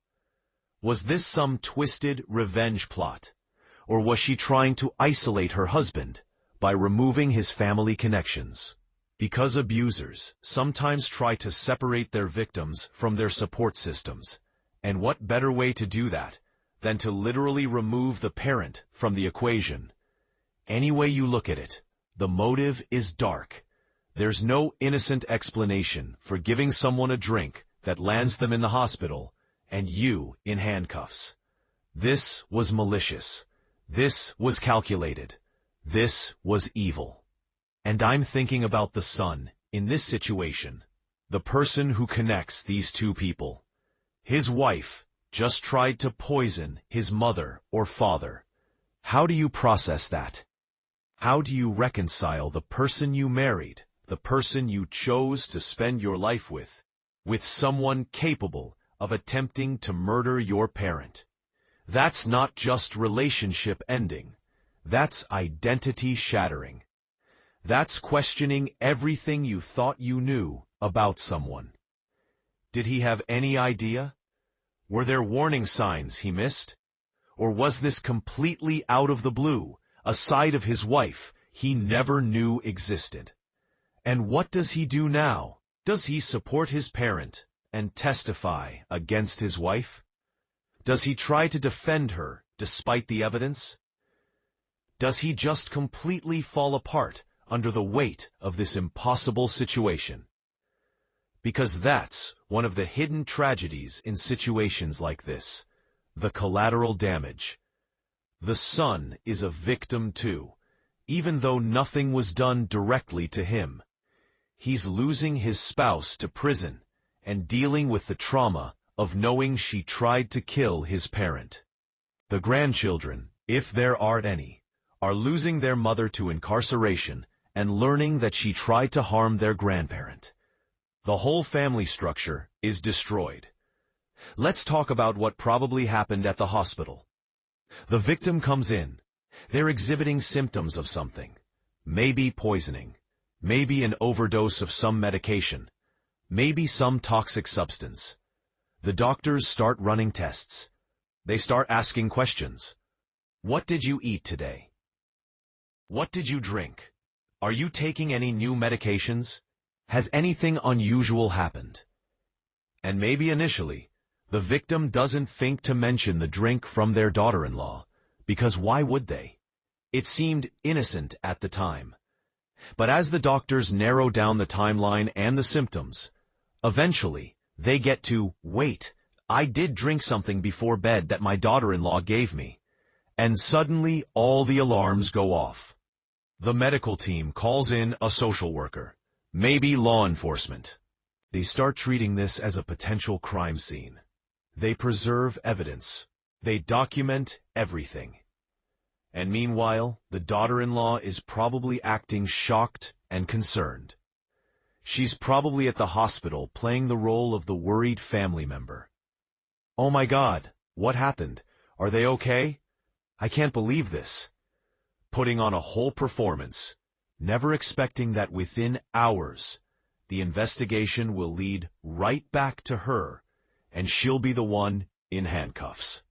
Was this some twisted revenge plot? Or was she trying to isolate her husband by removing his family connections? Because abusers sometimes try to separate their victims from their support systems. And what better way to do that than to literally remove the parent from the equation? Any way you look at it, the motive is dark. There's no innocent explanation for giving someone a drink that lands them in the hospital and you in handcuffs. This was malicious. This was calculated. This was evil. And I'm thinking about the son in this situation, the person who connects these two people. His wife just tried to poison his mother or father. How do you process that? How do you reconcile the person you married, the person you chose to spend your life with someone capable of attempting to murder your parent? That's not just relationship ending. That's identity shattering. That's questioning everything you thought you knew about someone. Did he have any idea? Were there warning signs he missed? Or was this completely out of the blue, a side of his wife he never knew existed? And what does he do now? Does he support his parent and testify against his wife? Does he try to defend her despite the evidence? Does he just completely fall apart under the weight of this impossible situation? Because that's one of the hidden tragedies in situations like this, the collateral damage. The son is a victim too, even though nothing was done directly to him. He's losing his spouse to prison and dealing with the trauma of knowing she tried to kill his parent. The grandchildren, if there are any, are losing their mother to incarceration and learning that she tried to harm their grandparent. The whole family structure is destroyed. Let's talk about what probably happened at the hospital. The victim comes in. They're exhibiting symptoms of something. Maybe poisoning. Maybe an overdose of some medication. Maybe some toxic substance. The doctors start running tests. They start asking questions. What did you eat today? What did you drink? Are you taking any new medications? Has anything unusual happened? And maybe initially, the victim doesn't think to mention the drink from their daughter-in-law, because why would they? It seemed innocent at the time. But as the doctors narrow down the timeline and the symptoms, eventually, they get to, wait, I did drink something before bed that my daughter-in-law gave me. And suddenly, all the alarms go off. The medical team calls in a social worker, maybe law enforcement. They start treating this as a potential crime scene. They preserve evidence. They document everything. And meanwhile, the daughter-in-law is probably acting shocked and concerned. She's probably at the hospital playing the role of the worried family member. Oh my God, what happened? Are they okay? I can't believe this. Putting on a whole performance, never expecting that within hours, the investigation will lead right back to her, and she'll be the one in handcuffs.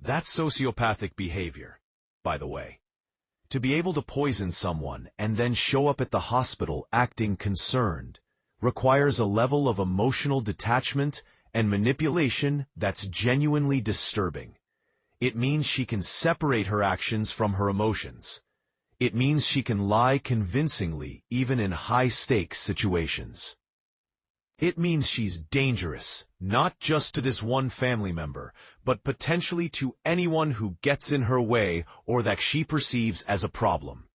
That's sociopathic behavior, by the way. To be able to poison someone and then show up at the hospital acting concerned requires a level of emotional detachment and manipulation that's genuinely disturbing. It means she can separate her actions from her emotions. It means she can lie convincingly even in high-stakes situations. It means she's dangerous, not just to this one family member, but potentially to anyone who gets in her way or that she perceives as a problem.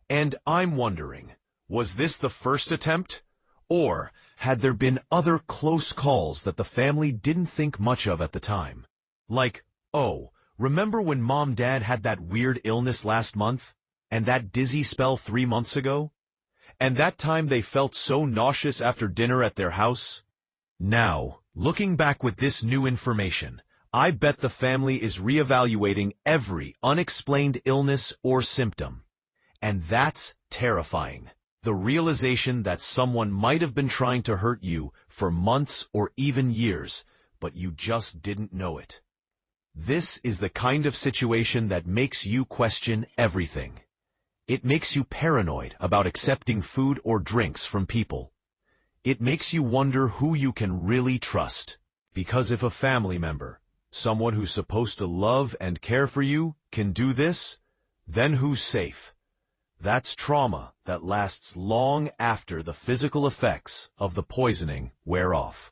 And I'm wondering, was this the first attempt? Or had there been other close calls that the family didn't think much of at the time? Like, oh, remember when Mom-Dad had that weird illness last month? And that dizzy spell 3 months ago? And that time they felt so nauseous after dinner at their house? Now, looking back with this new information, I bet the family is reevaluating every unexplained illness or symptom. And that's terrifying. The realization that someone might have been trying to hurt you for months or even years, but you just didn't know it. This is the kind of situation that makes you question everything. It makes you paranoid about accepting food or drinks from people. It makes you wonder who you can really trust. Because if a family member, someone who's supposed to love and care for you, can do this, then who's safe? That's trauma that lasts long after the physical effects of the poisoning wear off.